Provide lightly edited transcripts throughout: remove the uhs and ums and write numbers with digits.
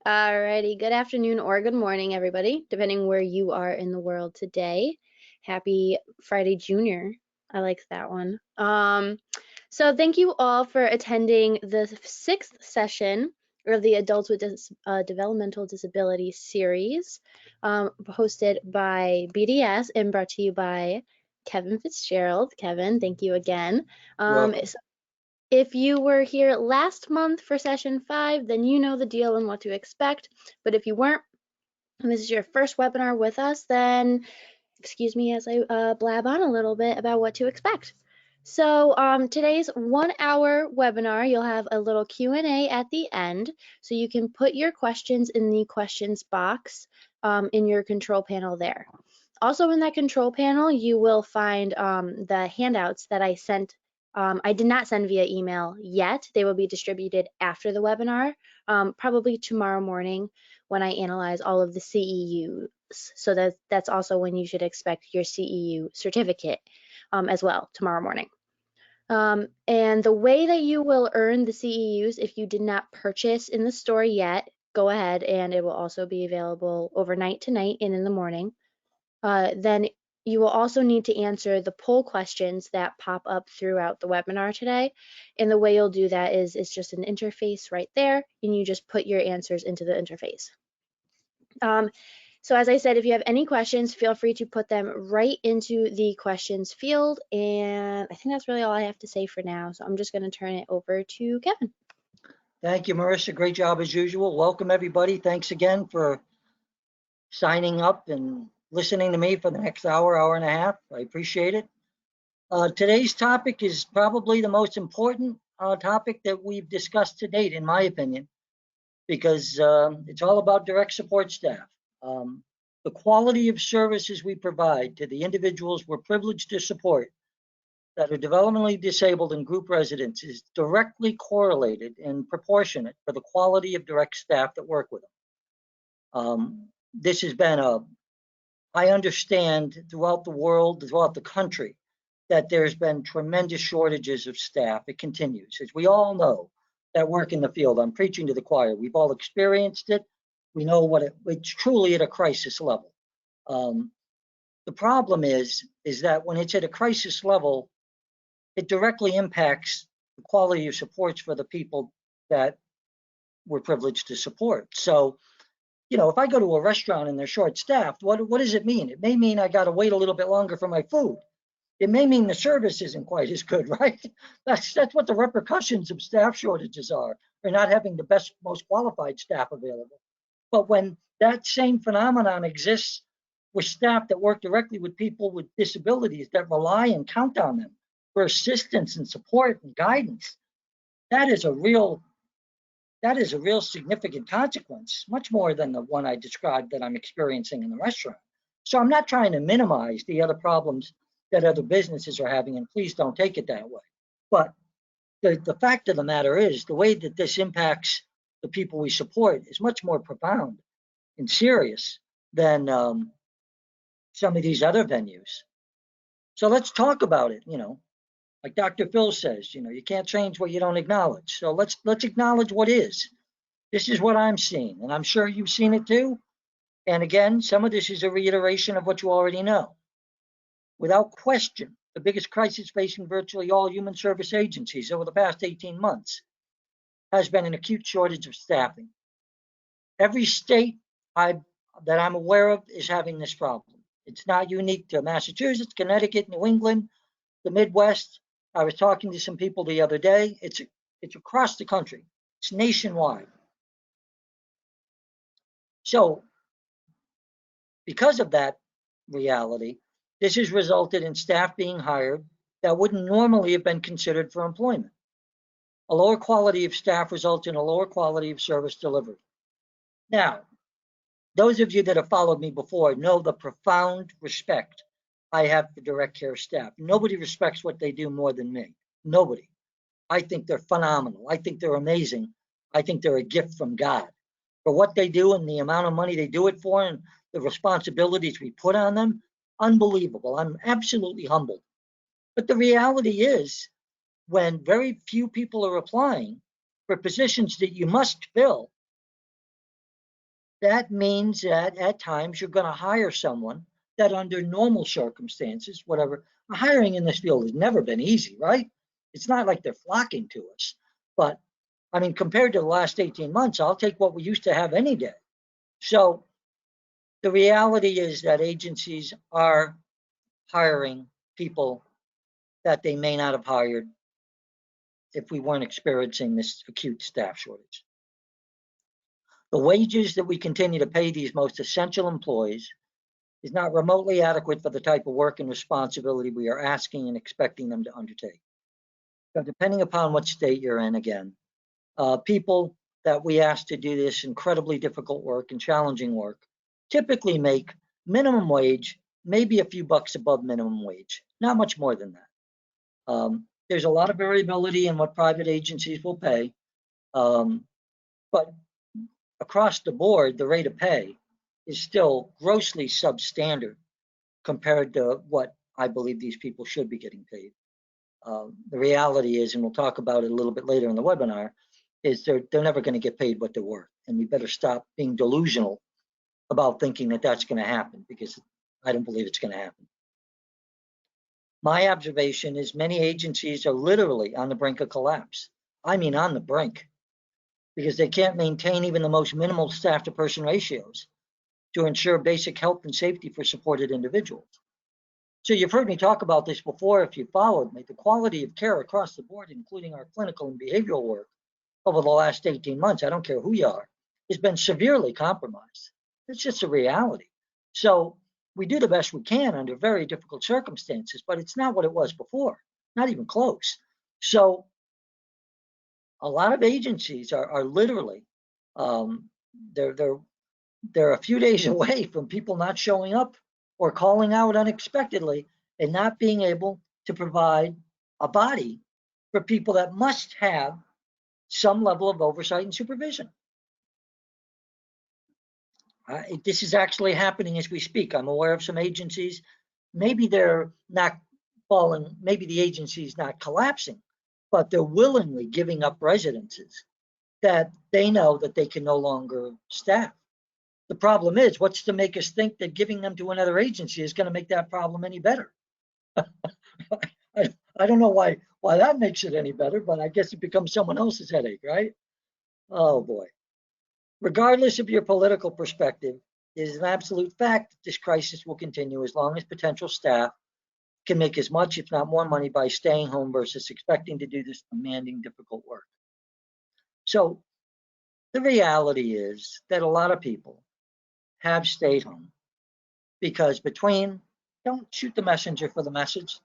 Alrighty, good afternoon or good morning, everybody, depending where you are in the world today. Happy Friday Junior. I like that one. So thank you all for attending the sixth session of the Adults with Developmental Disabilities series, hosted by BDS and brought to you by Kevin Fitzgerald. Kevin, thank you again. You're welcome. If you were here last month for session 5, then you know the deal and what to expect. But if you weren't, and this is your first webinar with us, then excuse me as I blab on a little bit about what to expect. So today's 1 hour webinar, you'll have a little Q&A at the end, so you can put your questions in the questions box in your control panel there. Also in that control panel, you will find the handouts that I sent. I did not send via email yet. They will be distributed after the webinar, probably tomorrow morning when I analyze all of the CEUs. So that's also when you should expect your CEU certificate as well tomorrow morning. And the way that you will earn the CEUs if you did not purchase in the store yet, go ahead and it will also be available overnight tonight and in the morning. Then you will also need to answer the poll questions that pop up throughout the webinar today. And the way you'll do that is it's just an interface right there, and you just put your answers into the interface. So as I said, if you have any questions, feel free to put them right into the questions field. And I think that's really all I have to say for now. So I'm just going to turn it over to Kevin. Thank you, Marissa. Great job as usual. Welcome, everybody. Thanks again for signing up and listening to me for the next hour, hour and a half. I appreciate it. Today's topic is probably the most important topic that we've discussed to date, in my opinion, because it's all about direct support staff. The quality of services we provide to the individuals we're privileged to support that are developmentally disabled and group residents is directly correlated and proportionate for the quality of direct staff that work with them. This has been I understand throughout the world, throughout the country, that there's been tremendous shortages of staff. It continues. As we all know that work in the field, I'm preaching to the choir. We've all experienced it. We know what it's truly at a crisis level. The problem is that when it's at a crisis level, it directly impacts the quality of supports for the people that we're privileged to support. So, if I go to a restaurant and they're short staffed, what does it mean? It may mean I got to wait a little bit longer for my food. It may mean the service isn't quite as good, right? That's what the repercussions of staff shortages are, or not having the best, most qualified staff available. But when that same phenomenon exists with staff that work directly with people with disabilities that rely and count on them for assistance and support and guidance, that is a real significant consequence, much more than the one I described that I'm experiencing in the restaurant. So I'm not trying to minimize the other problems that other businesses are having, and please don't take it that way. But the fact of the matter is, the way that this impacts the people we support is much more profound and serious than some of these other venues. So let's talk about it. Like Dr. Phil says, you can't change what you don't acknowledge. So let's acknowledge what is. This is what I'm seeing, and I'm sure you've seen it too. And again, some of this is a reiteration of what you already know. Without question, the biggest crisis facing virtually all human service agencies over the past 18 months has been an acute shortage of staffing. Every state that I'm aware of is having this problem. It's not unique to Massachusetts, Connecticut, New England, the Midwest. I was talking to some people the other day. It's across the country. It's nationwide. So because of that reality, this has resulted in staff being hired that wouldn't normally have been considered for employment. A lower quality of staff results in a lower quality of service delivery. Now, those of you that have followed me before know the profound respect I have for direct care staff. Nobody respects what they do more than me. Nobody. I think they're phenomenal. I think they're amazing. I think they're a gift from God for what they do and the amount of money they do it for and the responsibilities we put on them. Unbelievable. I'm absolutely humbled. But the reality is, when very few people are applying for positions that you must fill, that means that at times you're going to hire someone that under normal circumstances, whatever, hiring in this field has never been easy, right? It's not like they're flocking to us. But I mean, compared to the last 18 months, I'll take what we used to have any day. So the reality is that agencies are hiring people that they may not have hired if we weren't experiencing this acute staff shortage. The wages that we continue to pay these most essential employees is not remotely adequate for the type of work and responsibility we are asking and expecting them to undertake. So depending upon what state you're in, again, people that we ask to do this incredibly difficult work and challenging work typically make minimum wage, maybe a few bucks above minimum wage, not much more than that. There's a lot of variability in what private agencies will pay, but across the board, the rate of pay is still grossly substandard compared to what I believe these people should be getting paid. The reality is, and we'll talk about it a little bit later in the webinar, is they're never going to get paid what they're worth. And we better stop being delusional about thinking that that's going to happen, because I don't believe it's going to happen. My observation is many agencies are literally on the brink of collapse. I mean, on the brink, because they can't maintain even the most minimal staff to person ratios to ensure basic health and safety for supported individuals. So you've heard me talk about this before if you followed me. The quality of care across the board, including our clinical and behavioral work over the last 18 months, I don't care who you are, has been severely compromised. It's just a reality. So we do the best we can under very difficult circumstances, but it's not what it was before, not even close. So a lot of agencies are literally, they're a few days away from people not showing up or calling out unexpectedly and not being able to provide a body for people that must have some level of oversight and supervision. This is actually happening as we speak. I'm aware of some agencies, maybe they're not falling, maybe the agency's not collapsing, but they're willingly giving up residences that they know that they can no longer staff. The problem is, what's to make us think that giving them to another agency is going to make that problem any better? I don't know why that makes it any better, but I guess it becomes someone else's headache, right? Oh boy. Regardless of your political perspective, it is an absolute fact that this crisis will continue as long as potential staff can make as much, if not more, money by staying home versus expecting to do this demanding, difficult work. So the reality is that a lot of people have stayed home because don't shoot the messenger for the message.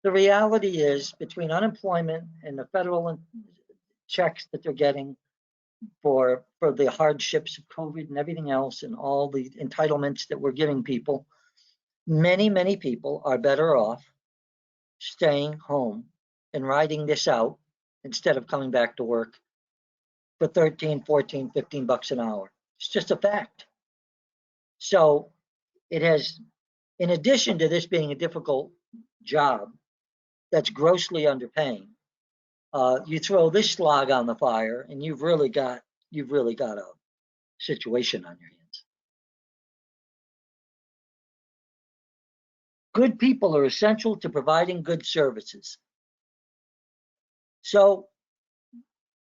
The reality is, between unemployment and the federal checks that they're getting for the hardships of COVID and everything else and all the entitlements that we're giving people, many people are better off staying home and riding this out instead of coming back to work for 13, 14, 15 bucks an hour. It's just a fact. So it has, in addition to this being a difficult job that's grossly underpaying, you throw this slog on the fire and you've really got a situation on your hands. Good people are essential to providing good services. So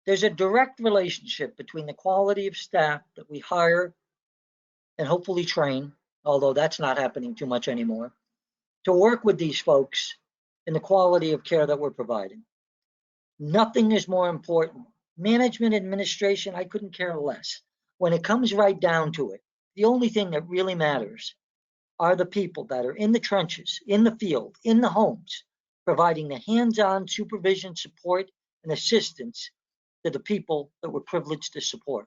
there's a direct relationship between the quality of staff that we hire and hopefully train, although that's not happening too much anymore, to work with these folks and the quality of care that we're providing. Nothing is more important. Management, administration, I couldn't care less. When it comes right down to it, the only thing that really matters are the people that are in the trenches, in the field, in the homes, providing the hands-on supervision, support, and assistance to the people that we're privileged to support.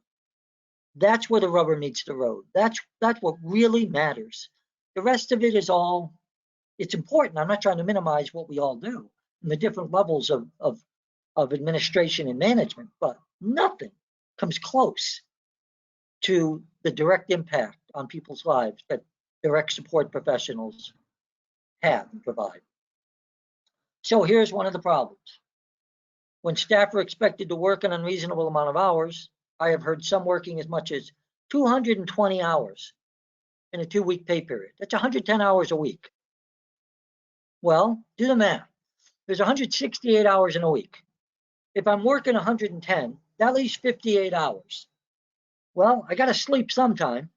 That's where the rubber meets the road. That's what really matters. The rest of it is all, it's important. I'm not trying to minimize what we all do and the different levels of administration and management, but nothing comes close to the direct impact on people's lives that direct support professionals have and provide. So here's one of the problems. When staff are expected to work an unreasonable amount of hours, I have heard some working as much as 220 hours in a 2-week pay period. That's 110 hours a week. Well, do the math. There's 168 hours in a week. If I'm working 110, that leaves 58 hours. Well, I got to sleep sometime.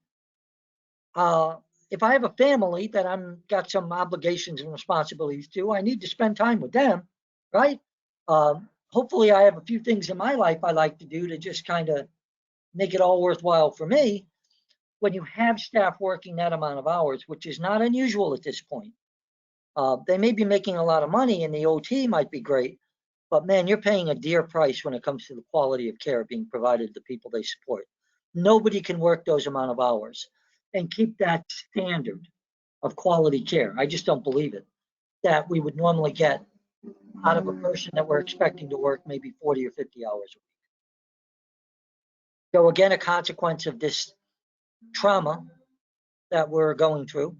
If I have a family that I'm got some obligations and responsibilities to, I need to spend time with them, right? Hopefully I have a few things in my life I like to do to just kind of make it all worthwhile for me. When you have staff working that amount of hours, which is not unusual at this point, they may be making a lot of money and the OT might be great, but man, you're paying a dear price when it comes to the quality of care being provided to the people they support. Nobody can work those amount of hours and keep that standard of quality care. I just don't believe it, that we would normally get out of a person that we're expecting to work maybe 40 or 50 hours a week. So again, a consequence of this trauma that we're going through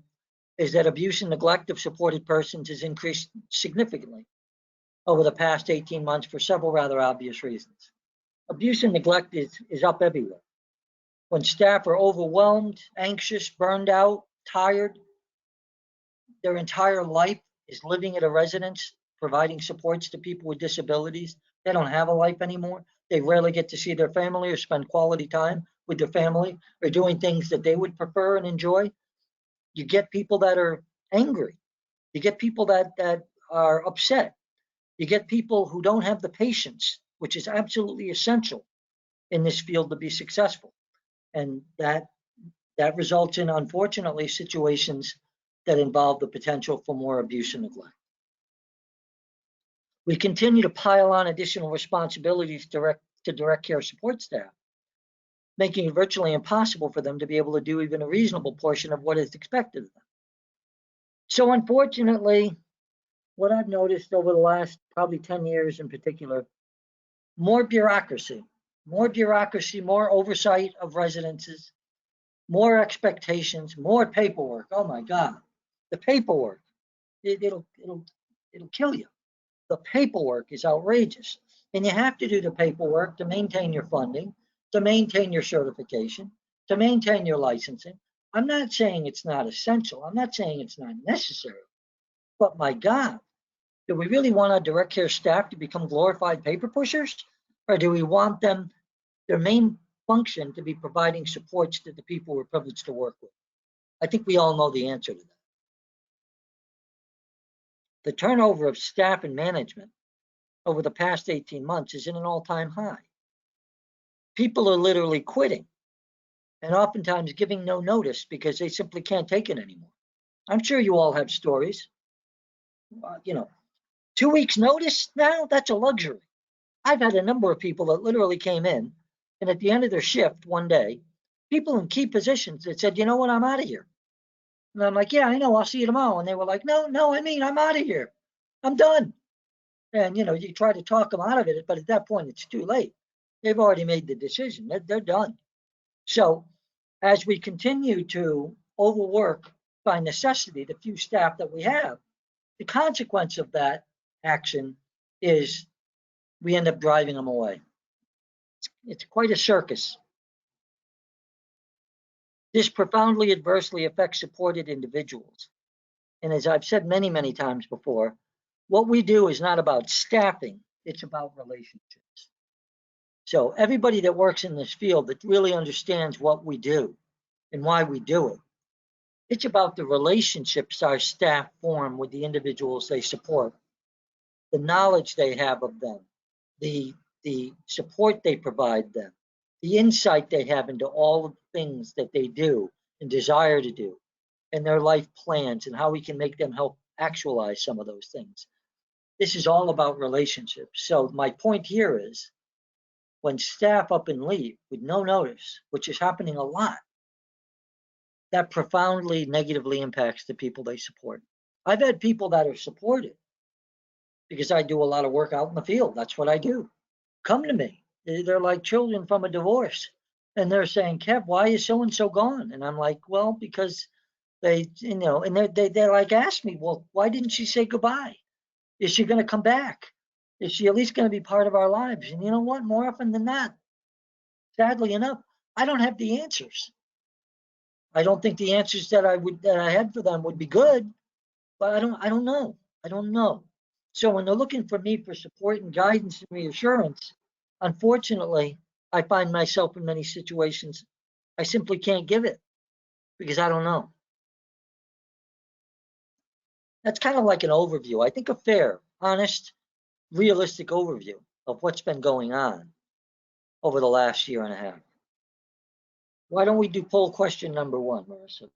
is that abuse and neglect of supported persons has increased significantly over the past 18 months for several rather obvious reasons. Abuse and neglect is up everywhere. When staff are overwhelmed, anxious, burned out, tired, their entire life is living at a residence, providing supports to people with disabilities. They don't have a life anymore. They rarely get to see their family or spend quality time with their family or doing things that they would prefer and enjoy. You get people that are angry. You get people that are upset. You get people who don't have the patience, which is absolutely essential in this field to be successful. And that results in, unfortunately, situations that involve the potential for more abuse and neglect. We continue to pile on additional responsibilities to direct care support staff, making it virtually impossible for them to be able to do even a reasonable portion of what is expected of them. So unfortunately, what I've noticed over the last probably 10 years in particular, more bureaucracy, more oversight of residences, more expectations, more paperwork. Oh my God, the paperwork, it'll kill you. The paperwork is outrageous. And you have to do the paperwork to maintain your funding, to maintain your certification, to maintain your licensing. I'm not saying it's not essential. I'm not saying it's not necessary. But my God, do we really want our direct care staff to become glorified paper pushers? Or do we want them, their main function, to be providing supports to the people we're privileged to work with? I think we all know the answer to that. The turnover of staff and management over the past 18 months is in an all-time high. People are literally quitting and oftentimes giving no notice because they simply can't take it anymore. I'm sure you all have stories. 2 weeks notice now, that's a luxury. I've had a number of people that literally came in, and at the end of their shift one day, people in key positions that said, you know what, I'm out of here. And I'm like, yeah, I know, I'll see you tomorrow. And they were like, no, I'm out of here. I'm done. And, you try to talk them out of it, but at that point, it's too late. They've already made the decision. They're done. So as we continue to overwork by necessity the few staff that we have, the consequence of that action is we end up driving them away. It's quite a circus. This profoundly adversely affects supported individuals. And as I've said many, many times before, what we do is not about staffing, it's about relationships. So everybody that works in this field that really understands what we do and why we do it, it's about the relationships our staff form with the individuals they support, the knowledge they have of them, the support they provide them, the insight they have into all of the things that they do and desire to do, and their life plans and how we can make them help actualize some of those things. This is all about relationships. So my point here is, when staff up and leave with no notice, which is happening a lot, that profoundly negatively impacts the people they support. I've had people that are supported because I do a lot of work out in the field. That's what I do. Come to me. They're like children from a divorce. And they're saying, Kev, why is so-and-so gone? And I'm like, well, because they, and they like ask me, well, why didn't she say goodbye? Is she going to come back? Is she at least going to be part of our lives? And you know what? More often than not, sadly enough, I don't have the answers. I don't think the answers that I had for them would be good, but I don't know. I don't know. So when they're looking for me for support and guidance and reassurance, unfortunately, I find myself in many situations I simply can't give it because I don't know. That's kind of like an overview. I think a fair, honest, realistic overview of what's been going on over the last year and a half. Why don't we do poll question number 1, Marissa?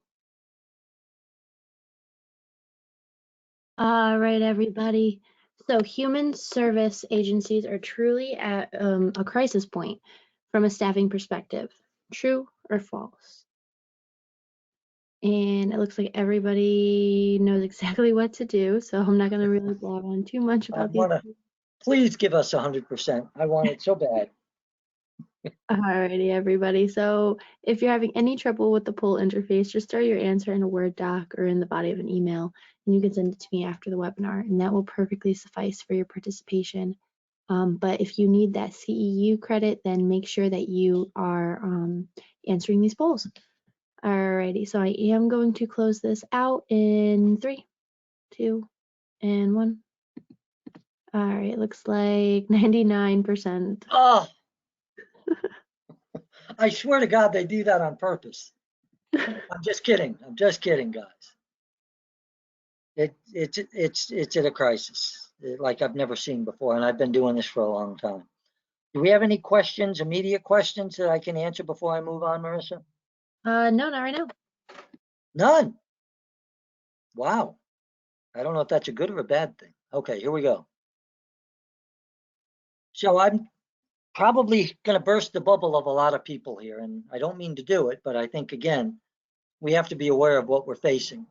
All right, everybody. So human service agencies are truly at a crisis point from a staffing perspective. True or false? And it looks like everybody knows exactly what to do, so I'm not going to really blab on too much I about these. want to, please give us 100%. I want it so bad. Alrighty, everybody. So if you're having any trouble with the poll interface, just throw your answer in a Word doc or in the body of an email, and you can send it to me after the webinar, and that will perfectly suffice for your participation. But if you need that CEU credit, then make sure that you are answering these polls. Alrighty, so I am going to close this out in 3, 2, and 1. All right, looks like 99%. Oh, I swear to God, they do that on purpose. I'm just kidding. I'm just kidding, guys. It's at a crisis like I've never seen before, and I've been doing this for a long time. Do we have any questions, immediate questions that I can answer before I move on, Marissa? No, not right now. None. Wow. I don't know if that's a good or a bad thing. Okay, here we go. So I'm probably going to burst the bubble of a lot of people here, and I don't mean to do it, but I think, again, we have to be aware of what we're facing.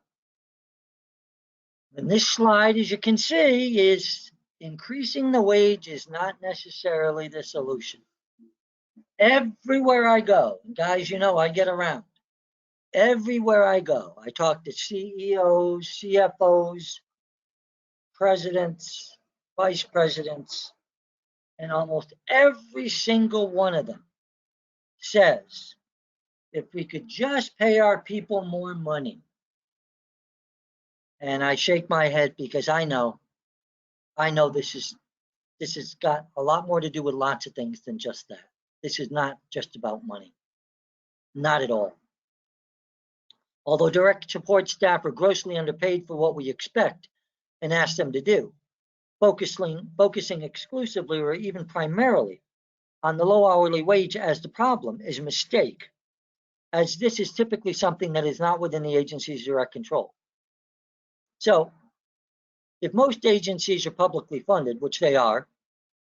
And this slide, as you can see, is increasing the wage is not necessarily the solution. Everywhere I go, guys, you know, I get around. Everywhere I go, I talk to CEOs, CFOs, presidents, vice presidents, and almost every single one of them says, if we could just pay our people more money. And I shake my head because I know this has got a lot more to do with lots of things than just that. This is not just about money. Not at all. Although direct support staff are grossly underpaid for what we expect and ask them to do, focusing exclusively or even primarily on the low hourly wage as the problem is a mistake, as this is typically something that is not within the agency's direct control. So, if most agencies are publicly funded, which they are,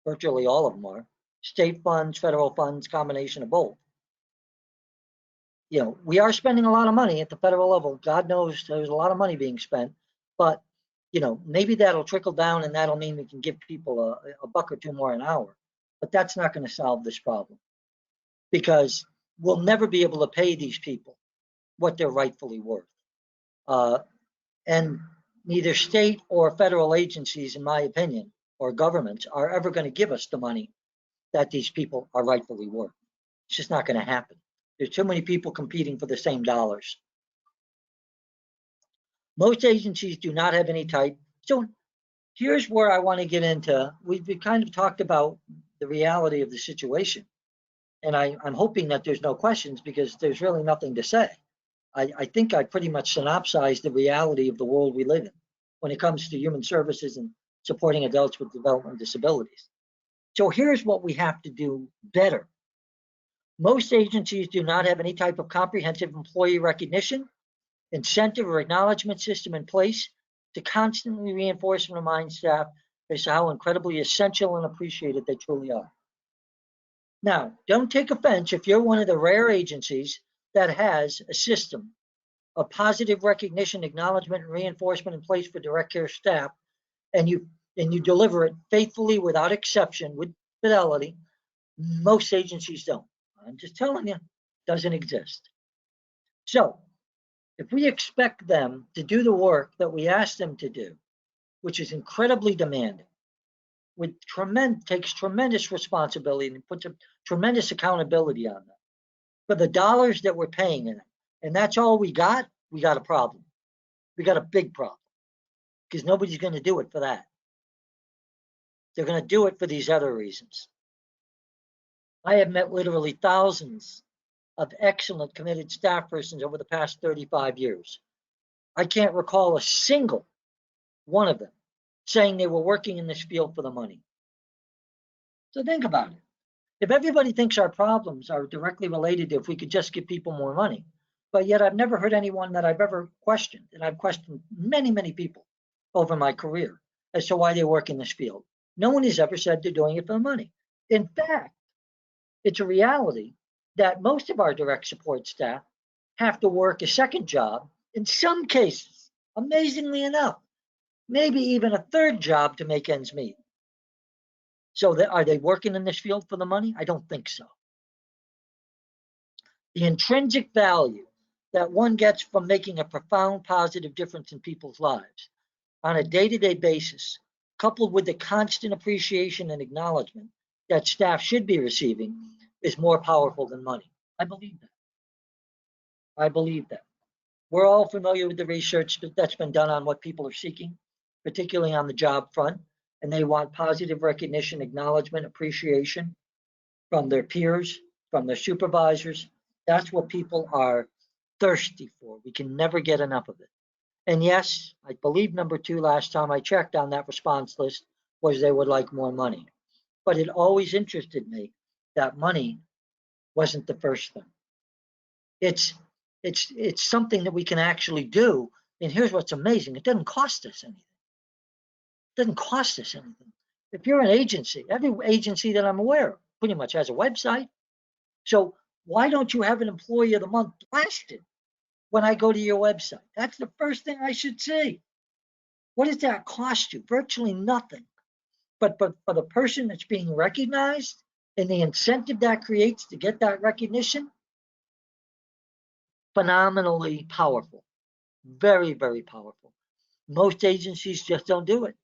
virtually all of them are, state funds, federal funds, combination of both, you know, we are spending a lot of money at the federal level. God knows there's a lot of money being spent, but you know, maybe that'll trickle down and that'll mean we can give people a buck or two more an hour. But that's not going to solve this problem because we'll never be able to pay these people what they're rightfully worth. And neither state or federal agencies, in my opinion, or governments are ever going to give us the money that these people are rightfully worth. It's just not going to happen. There's too many people competing for the same dollars. Most agencies do not have any type. So here's where I want to get into. We've kind of talked about the reality of the situation. And I'm hoping that there's no questions because there's really nothing to say. I think I pretty much synopsized the reality of the world we live in when it comes to human services and supporting adults with developmental disabilities. So here's what we have to do better. Most agencies do not have any type of comprehensive employee recognition, incentive, or acknowledgement system in place to constantly reinforce and remind staff as to how incredibly essential and appreciated they truly are. Now, don't take offense if you're one of the rare agencies that has a system of positive recognition, acknowledgement, and reinforcement in place for direct care staff, and you deliver it faithfully without exception, with fidelity. Most agencies don't. I'm just telling you, it doesn't exist. So if we expect them to do the work that we ask them to do, which is incredibly demanding, takes tremendous responsibility and puts a tremendous accountability on them. for the dollars that we're paying in it, and that's all we got a problem. We got a big problem, because nobody's going to do it for that. They're going to do it for these other reasons. I have met literally thousands of excellent committed staff persons over the past 35 years. I can't recall a single one of them saying they were working in this field for the money. So think about it. If everybody thinks our problems are directly related to if we could just give people more money, but yet I've never heard anyone that I've ever questioned, and I've questioned many, many people over my career as to why they work in this field. No one has ever said they're doing it for the money. In fact, it's a reality that most of our direct support staff have to work a second job, in some cases, amazingly enough, maybe even a third job to make ends meet. So are they working in this field for the money? I don't think so. The intrinsic value that one gets from making a profound positive difference in people's lives on a day-to-day basis, coupled with the constant appreciation and acknowledgement that staff should be receiving, is more powerful than money. I believe that. I believe that. We're all familiar with the research that's been done on what people are seeking, particularly on the job front, and they want positive recognition, acknowledgement, appreciation from their peers, from their supervisors. That's what people are thirsty for. We can never get enough of it. And yes, I believe number 2 last time I checked on that response list was they would like more money. But it always interested me that money wasn't the first thing. It's something that we can actually do. And here's what's amazing. It doesn't cost us anything. It doesn't cost us anything. If you're an agency, every agency that I'm aware of pretty much has a website. So why don't you have an employee of the month blasted when I go to your website? That's the first thing I should see. What does that cost you? Virtually nothing. But for the person that's being recognized and the incentive that creates to get that recognition, phenomenally powerful. Very, very powerful. Most agencies just don't do it.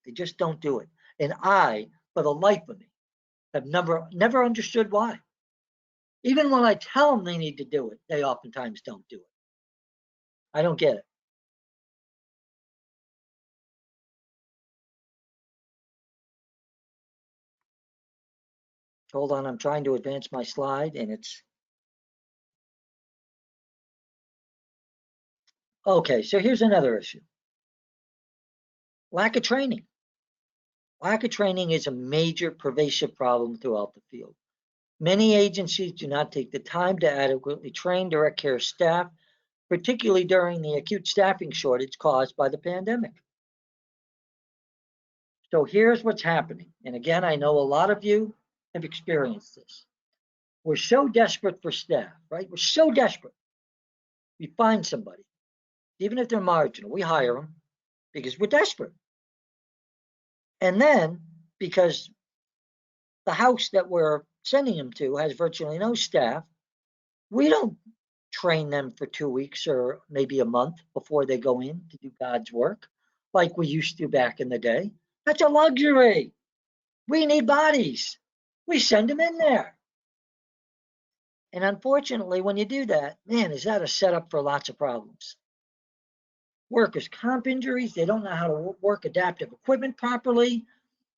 They just don't do it. And I, for the life of me, have never understood why. Even when I tell them they need to do it, they oftentimes don't do it. I don't get it. Hold on, I'm trying to advance my slide and it's... Okay, so here's another issue. Lack of training. Lack of training is a major pervasive problem throughout the field. Many agencies do not take the time to adequately train direct care staff, particularly during the acute staffing shortage caused by the pandemic. So here's what's happening. And again, I know a lot of you have experienced this. We're so desperate for staff, right? We're so desperate. We find somebody, even if they're marginal, we hire them because we're desperate. And then, because the house that we're sending them to has virtually no staff, we don't train them for 2 weeks or maybe a month before they go in to do God's work like we used to back in the day. That's a luxury. We need bodies. We send them in there. And unfortunately, when you do that, man, is that a setup for lots of problems. Workers' comp injuries, they don't know how to work adaptive equipment properly.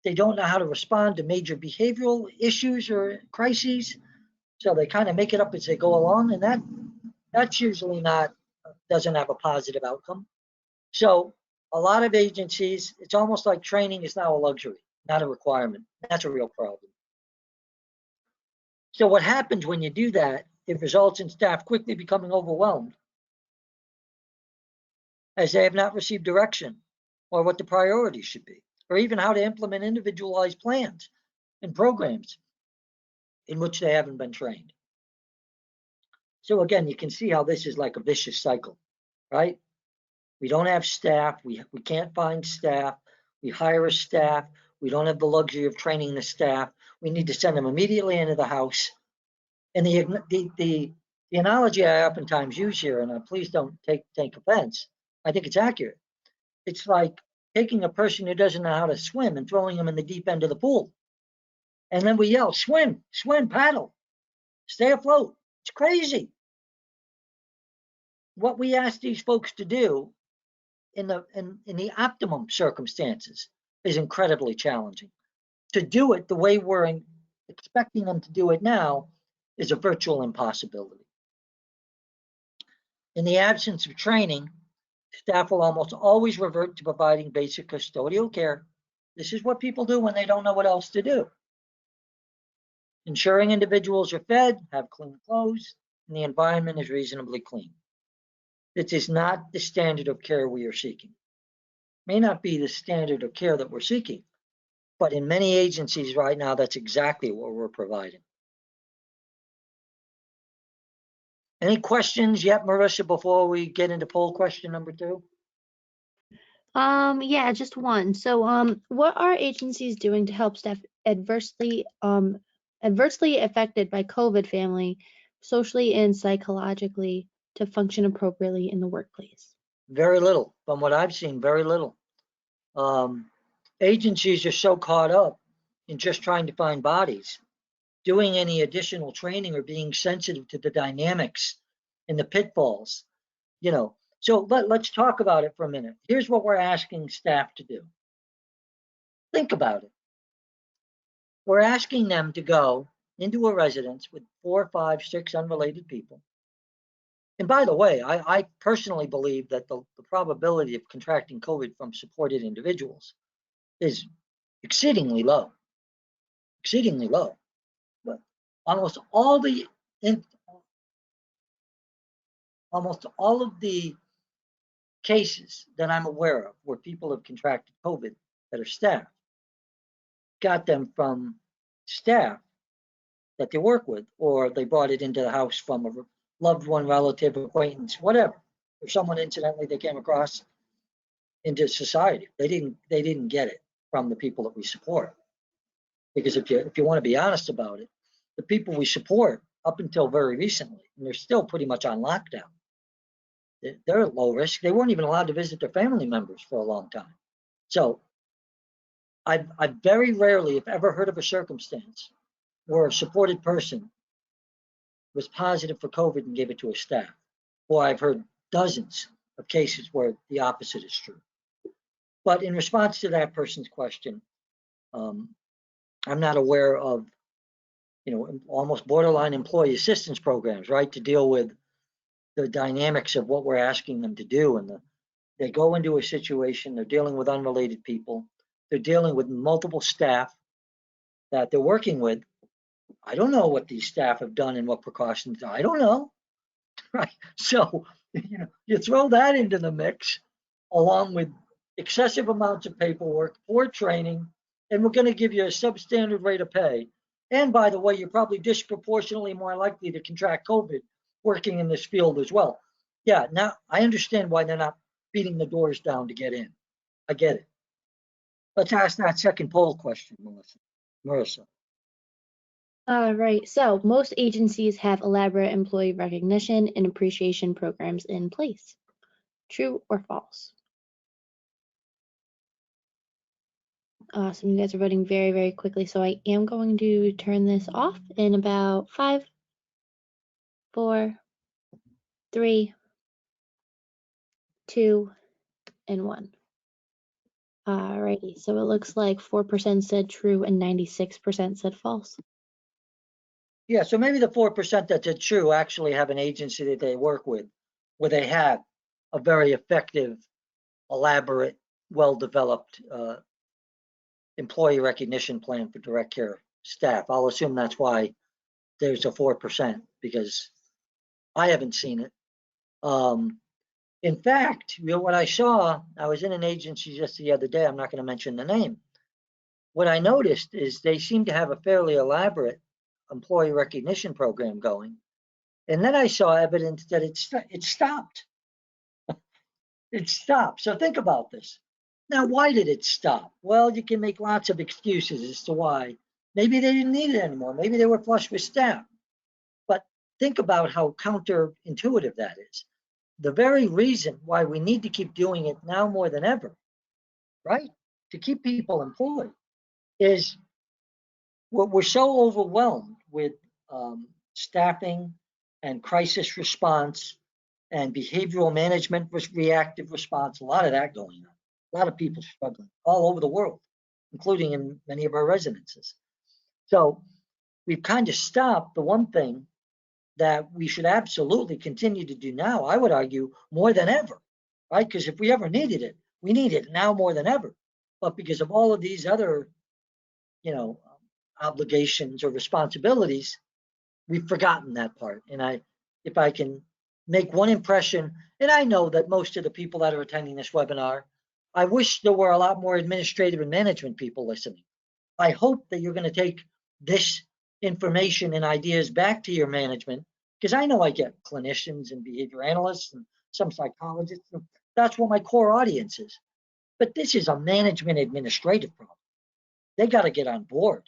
They don't know how to respond to major behavioral issues or crises. So they kind of make it up as they go along, and that's usually doesn't have a positive outcome. So a lot of agencies, it's almost like training is now a luxury, not a requirement. That's a real problem. So what happens when you do that, it results in staff quickly becoming overwhelmed as they have not received direction or what the priorities should be, or even how to implement individualized plans and programs in which they haven't been trained. So again, you can see how this is like a vicious cycle, right? We don't have staff, we can't find staff, we hire a staff, we don't have the luxury of training the staff, we need to send them immediately into the house. And the analogy I oftentimes use here, and please don't take offense, I think it's accurate. It's like taking a person who doesn't know how to swim and throwing them in the deep end of the pool. And then we yell, swim, swim, paddle, stay afloat. It's crazy. What we ask these folks to do in the optimum circumstances is incredibly challenging. To do it the way we're expecting them to do it now is a virtual impossibility. In the absence of training, staff will almost always revert to providing basic custodial care. This is what people do when they don't know what else to do. Ensuring individuals are fed, have clean clothes, and the environment is reasonably clean. This is not the standard of care we are seeking. May not be the standard of care that we're seeking, but in many agencies right now, that's exactly what we're providing. Any questions yet, Marissa, before we get into poll question number 2? Yeah, just one. So, what are agencies doing to help staff adversely affected by COVID family, socially and psychologically, to function appropriately in the workplace? Very little. From what I've seen, very little. Agencies are so caught up in just trying to find bodies, doing any additional training or being sensitive to the dynamics and the pitfalls, So let's talk about it for a minute. Here's what we're asking staff to do. Think about it. We're asking them to go into a residence with 4, 5, 6 unrelated people. And by the way, I personally believe that the probability of contracting COVID from supported individuals is exceedingly low. But almost all of the cases that I'm aware of where people have contracted COVID that are staff got them from staff that they work with, or they brought it into the house from a loved one, relative, acquaintance, whatever, or someone incidentally they came across into society. They didn't get it from the people that we support. Because if you want to be honest about it, the people we support up until very recently, and they're still pretty much on lockdown, they're at low risk. They weren't even allowed to visit their family members for a long time. So I've very rarely, if ever, heard of a circumstance where a supported person was positive for COVID and gave it to a staff. Or I've heard dozens of cases where the opposite is true. But in response to that person's question, I'm not aware of, almost borderline employee assistance programs, right, to deal with the dynamics of what we're asking them to do. And they go into a situation, they're dealing with unrelated people, they're dealing with multiple staff that they're working with. I don't know what these staff have done and what precautions. I don't know, right? So, you throw that into the mix along with excessive amounts of paperwork, poor training, and we're going to give you a substandard rate of pay. And by the way, you're probably disproportionately more likely to contract COVID working in this field as well. Yeah, now I understand why they're not beating the doors down to get in. I get it. Let's ask that second poll question, Marissa. All right. So most agencies have elaborate employee recognition and appreciation programs in place. True or false? Awesome. You guys are voting very, very quickly. So I am going to turn this off in about 5, 4, 3, 2, and 1. Alrighty. So it looks like 4% said true and 96% said false. Yeah, so maybe the 4% that did true actually have an agency that they work with, where they have a very effective, elaborate, well-developed employee recognition plan for direct care staff. I'll assume that's why there's a 4%, because I haven't seen it. In fact, what I saw, I was in an agency just the other day, I'm not going to mention the name. What I noticed is they seem to have a fairly elaborate employee recognition program going. And then I saw evidence that it stopped. It stopped. So think about this. Now, why did it stop? Well, you can make lots of excuses as to why. Maybe they didn't need it anymore. Maybe they were flush with staff. But think about how counterintuitive that is. The very reason why we need to keep doing it now more than ever, right, to keep people employed, is we're so overwhelmed with staffing and crisis response and behavioral management, reactive response, a lot of that going on. A lot of people struggling all over the world, including in many of our residences. So we've kind of stopped the one thing that we should absolutely continue to do now, I would argue, more than ever, right? Because if we ever needed it, we need it now more than ever. But because of all of these other, obligations or responsibilities, we've forgotten that part. And if I can make one impression, and I know that most of the people that are attending this webinar, I wish there were a lot more administrative and management people listening. I hope that you're going to take this information and ideas back to your management, because I know I get clinicians and behavior analysts and some psychologists. And that's what my core audience is. But this is a management administrative problem. They got to get on board.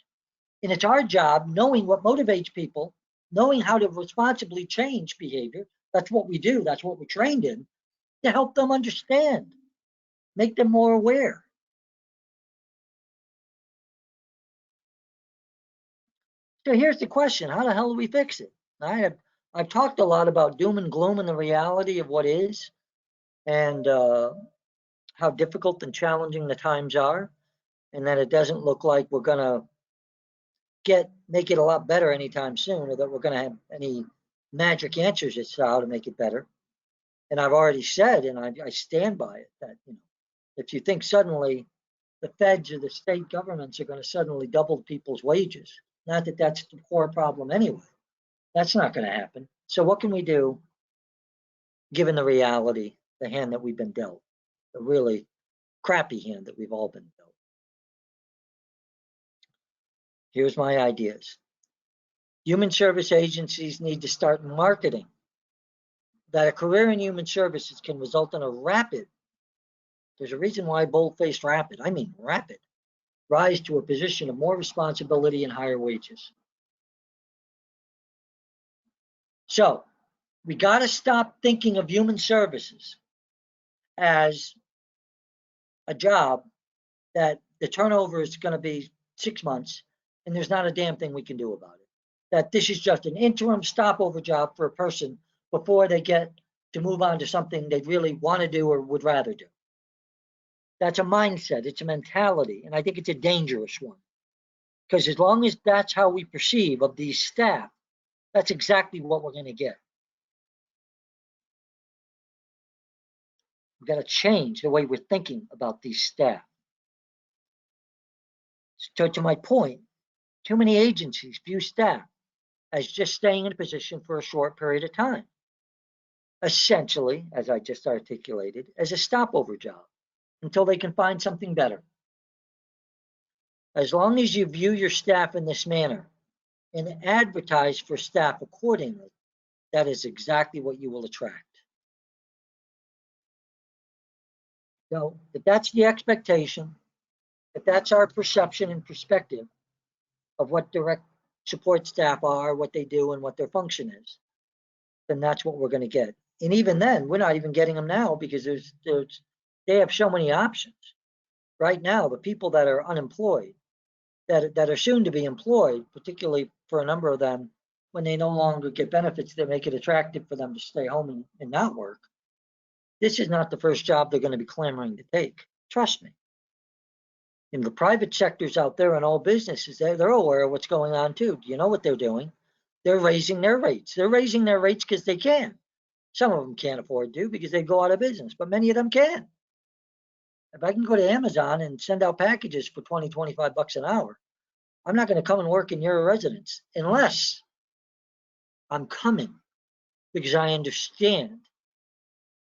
And it's our job, knowing what motivates people, knowing how to responsibly change behavior. That's what we do. That's what we're trained in, to help them understand, make them more aware. So here's the question: how the hell do we fix it? I've talked a lot about doom and gloom and the reality of what is, and how difficult and challenging the times are, and that it doesn't look like we're gonna make it a lot better anytime soon, or that we're gonna have any magic answers as to how to make it better. And I've already said, and I stand by it, that if you think suddenly the feds or the state governments are going to suddenly double people's wages, not that that's the core problem anyway. That's not going to happen. So what can we do, given the reality, the hand that we've been dealt, the really crappy hand that we've all been dealt? Here's my ideas. Human service agencies need to start marketing that a career in human services can result in a rapid, there's a reason why I bold-faced rapid, I mean rapid, rise to a position of more responsibility and higher wages. So we got to stop thinking of human services as a job that the turnover is going to be 6 months and there's not a damn thing we can do about it. That this is just an interim stopover job for a person before they get to move on to something they really want to do or would rather do. That's a mindset, it's a mentality, and I think it's a dangerous one. Because as long as that's how we perceive of these staff, that's exactly what we're going to get. We've got to change the way we're thinking about these staff. So to my point, too many agencies view staff as just staying in a position for a short period of time. Essentially, as I just articulated, as a stopover job until they can find something better. As long as you view your staff in this manner and advertise for staff accordingly, that is exactly what you will attract. So if that's the expectation, if that's our perception and perspective of what direct support staff are, what they do, and what their function is, then that's what we're going to get. And even then, we're not even getting them now, because they have so many options. Right now, the people that are unemployed, that are soon to be employed, particularly for a number of them, when they no longer get benefits that make it attractive for them to stay home and not work, this is not the first job they're going to be clamoring to take. Trust me. In the private sectors out there and all businesses, they're aware of what's going on too. Do you know what they're doing? They're raising their rates. They're raising their rates because they can. Some of them can't afford to because they go out of business, but many of them can. If I can go to Amazon and send out packages for 20, 25 bucks an hour, I'm not going to come and work in your residence unless I'm coming because I understand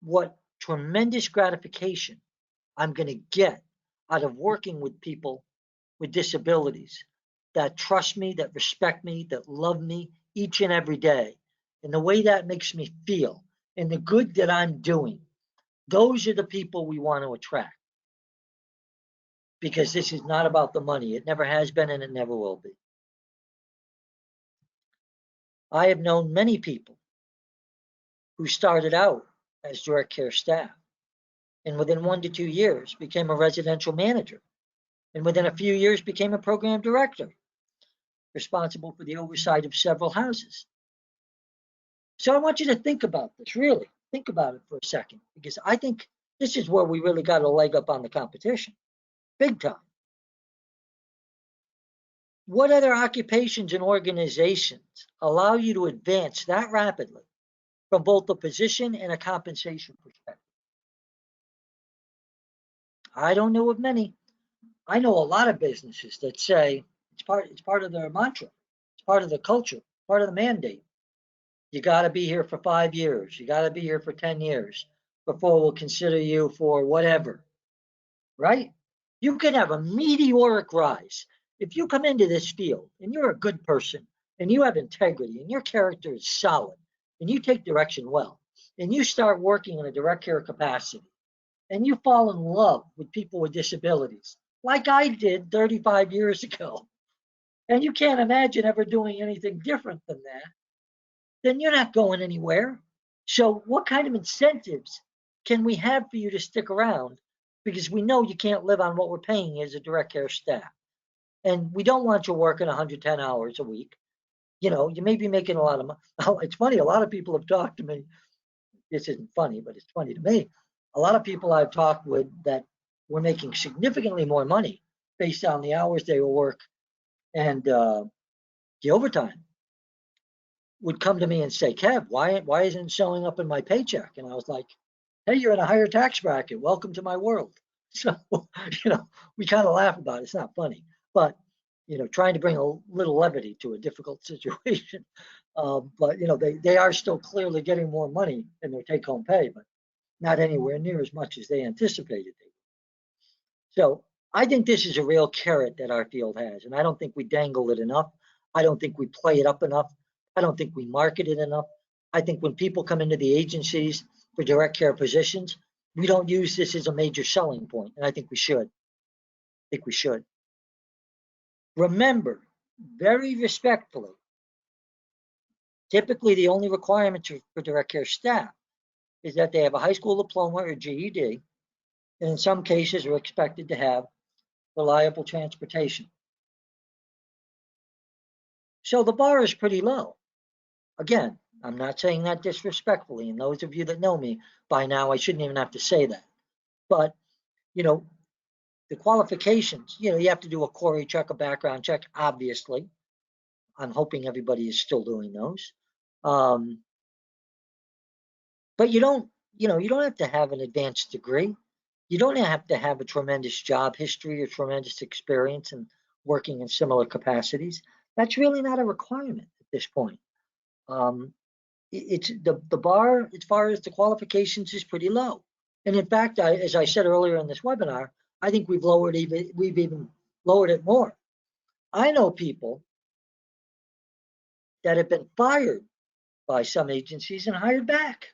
what tremendous gratification I'm going to get out of working with people with disabilities that trust me, that respect me, that love me each and every day. And the way that makes me feel and the good that I'm doing, those are the people we want to attract. Because this is not about the money. It never has been and it never will be. I have known many people who started out as direct care staff and within 1 to 2 years became a residential manager, and within a few years became a program director, responsible for the oversight of several houses. So I want you to think about this, really. Think about it for a second, because I think this is where we really got a leg up on the competition, big time. What other occupations and organizations allow you to advance that rapidly from both a position and a compensation perspective? I don't know of many. I know a lot of businesses that say it's part of their mantra, it's part of the culture, part of the mandate. You got to be here for 5 years. You got to be here for 10 years before we'll consider you for whatever, right? You can have a meteoric rise. If you come into this field and you're a good person and you have integrity and your character is solid and you take direction well and you start working in a direct care capacity and you fall in love with people with disabilities, like I did 35 years ago, and you can't imagine ever doing anything different than that, then you're not going anywhere. So, what kind of incentives can we have for you to stick around? Because we know you can't live on what we're paying you as a direct care staff. And we don't want you working 110 hours a week. You know, you may be making a lot of money. It's funny, a lot of people have talked to me. This isn't funny, but it's funny to me. A lot of people I've talked with that were making significantly more money based on the hours they work and the overtime would come to me and say, Kev, why isn't it showing up in my paycheck? And I was like, hey, you're in a higher tax bracket. Welcome to my world. So, we kind of laugh about it. It's not funny, but, trying to bring a little levity to a difficult situation. But, they are still clearly getting more money in their take home pay, but not anywhere near as much as they anticipated. So I think this is a real carrot that our field has, and I don't think we dangle it enough. I don't think we play it up enough. I don't think we market it enough. I think when people come into the agencies for direct care positions, we don't use this as a major selling point, and I think we should. I think we should. Remember, very respectfully, typically the only requirement for direct care staff is that they have a high school diploma or GED, and in some cases are expected to have reliable transportation. So the bar is pretty low. Again, I'm not saying that disrespectfully, and those of you that know me by now, I shouldn't even have to say that. But, the qualifications, you have to do a query check, a background check, obviously. I'm hoping everybody is still doing those. But you don't have to have an advanced degree. You don't have to have a tremendous job history or tremendous experience in working in similar capacities. That's really not a requirement at this point. It's the bar as far as the qualifications is pretty low. And in fact, as I said earlier in this webinar, I think we've even lowered it more. I know people that have been fired by some agencies and hired back.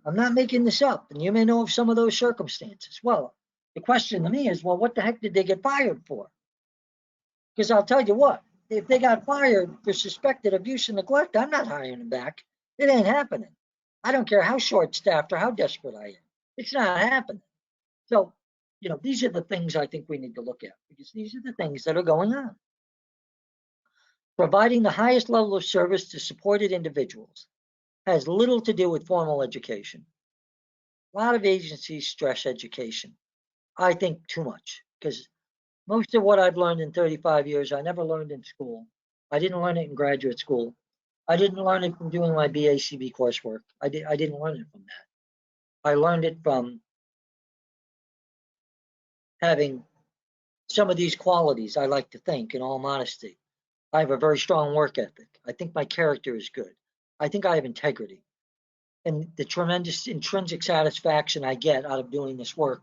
I'm not making this up, and you may know of some of those circumstances. Well, the question to me is, well, what the heck did they get fired for? Because I'll tell you what, if they got fired for suspected abuse and neglect, I'm not hiring them back. It ain't happening. I don't care how short-staffed or how desperate I am. It's not happening. So, these are the things I think we need to look at, because these are the things that are going on. Providing the highest level of service to supported individuals has little to do with formal education. A lot of agencies stress education. I think too much, because most of what I've learned in 35 years, I never learned in school. I didn't learn it in graduate school. I didn't learn it from doing my BACB coursework. I didn't learn it from that. I learned it from having some of these qualities, I like to think, in all modesty. I have a very strong work ethic. I think my character is good. I think I have integrity. And the tremendous intrinsic satisfaction I get out of doing this work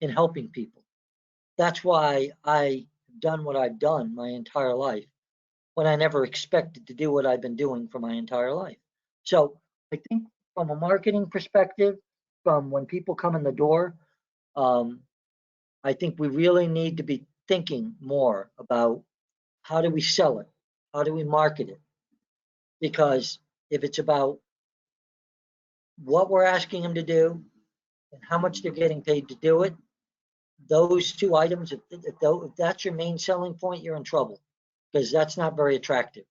in helping people. That's why I've done what I've done my entire life, when I never expected to do what I've been doing for my entire life. So I think from a marketing perspective, from when people come in the door, I think we really need to be thinking more about how do we sell it? How do we market it? Because if it's about what we're asking them to do and how much they're getting paid to do it, those two items, if that's your main selling point, you're in trouble, because that's not very attractive.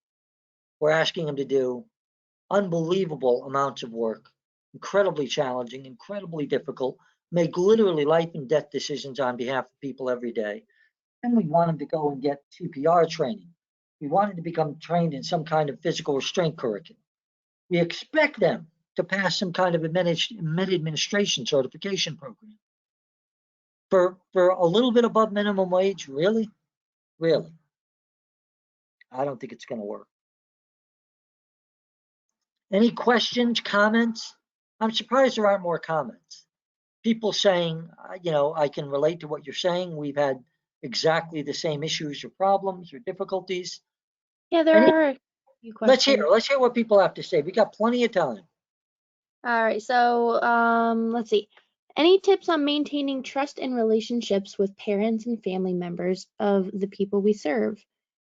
We're asking them to do unbelievable amounts of work, incredibly challenging, incredibly difficult, make literally life and death decisions on behalf of people every day. And we want them to go and get CPR training. We want them to become trained in some kind of physical restraint curriculum. We expect them to pass some kind of med administration certification program. For a little bit above minimum wage, really? Really? I don't think it's going to work. Any questions, comments? I'm surprised there aren't more comments. People saying, I can relate to what you're saying. We've had exactly the same issues or problems or difficulties. Yeah, there are a few questions. Let's hear what people have to say. We got plenty of time. All right, so let's see. Any tips on maintaining trust and relationships with parents and family members of the people we serve?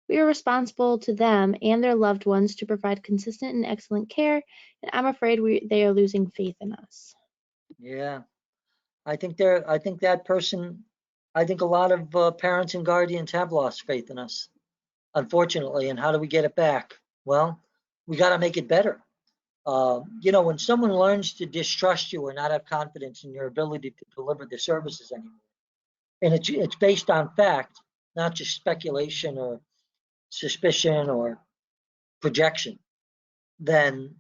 We are responsible to them and their loved ones to provide consistent and excellent care, and I'm afraid they are losing faith in us. Yeah, I think a lot of parents and guardians have lost faith in us, unfortunately. And how do we get it back? Well, we got to make it better. When someone learns to distrust you or not have confidence in your ability to deliver the services anymore, and it's based on fact, not just speculation or suspicion or projection, then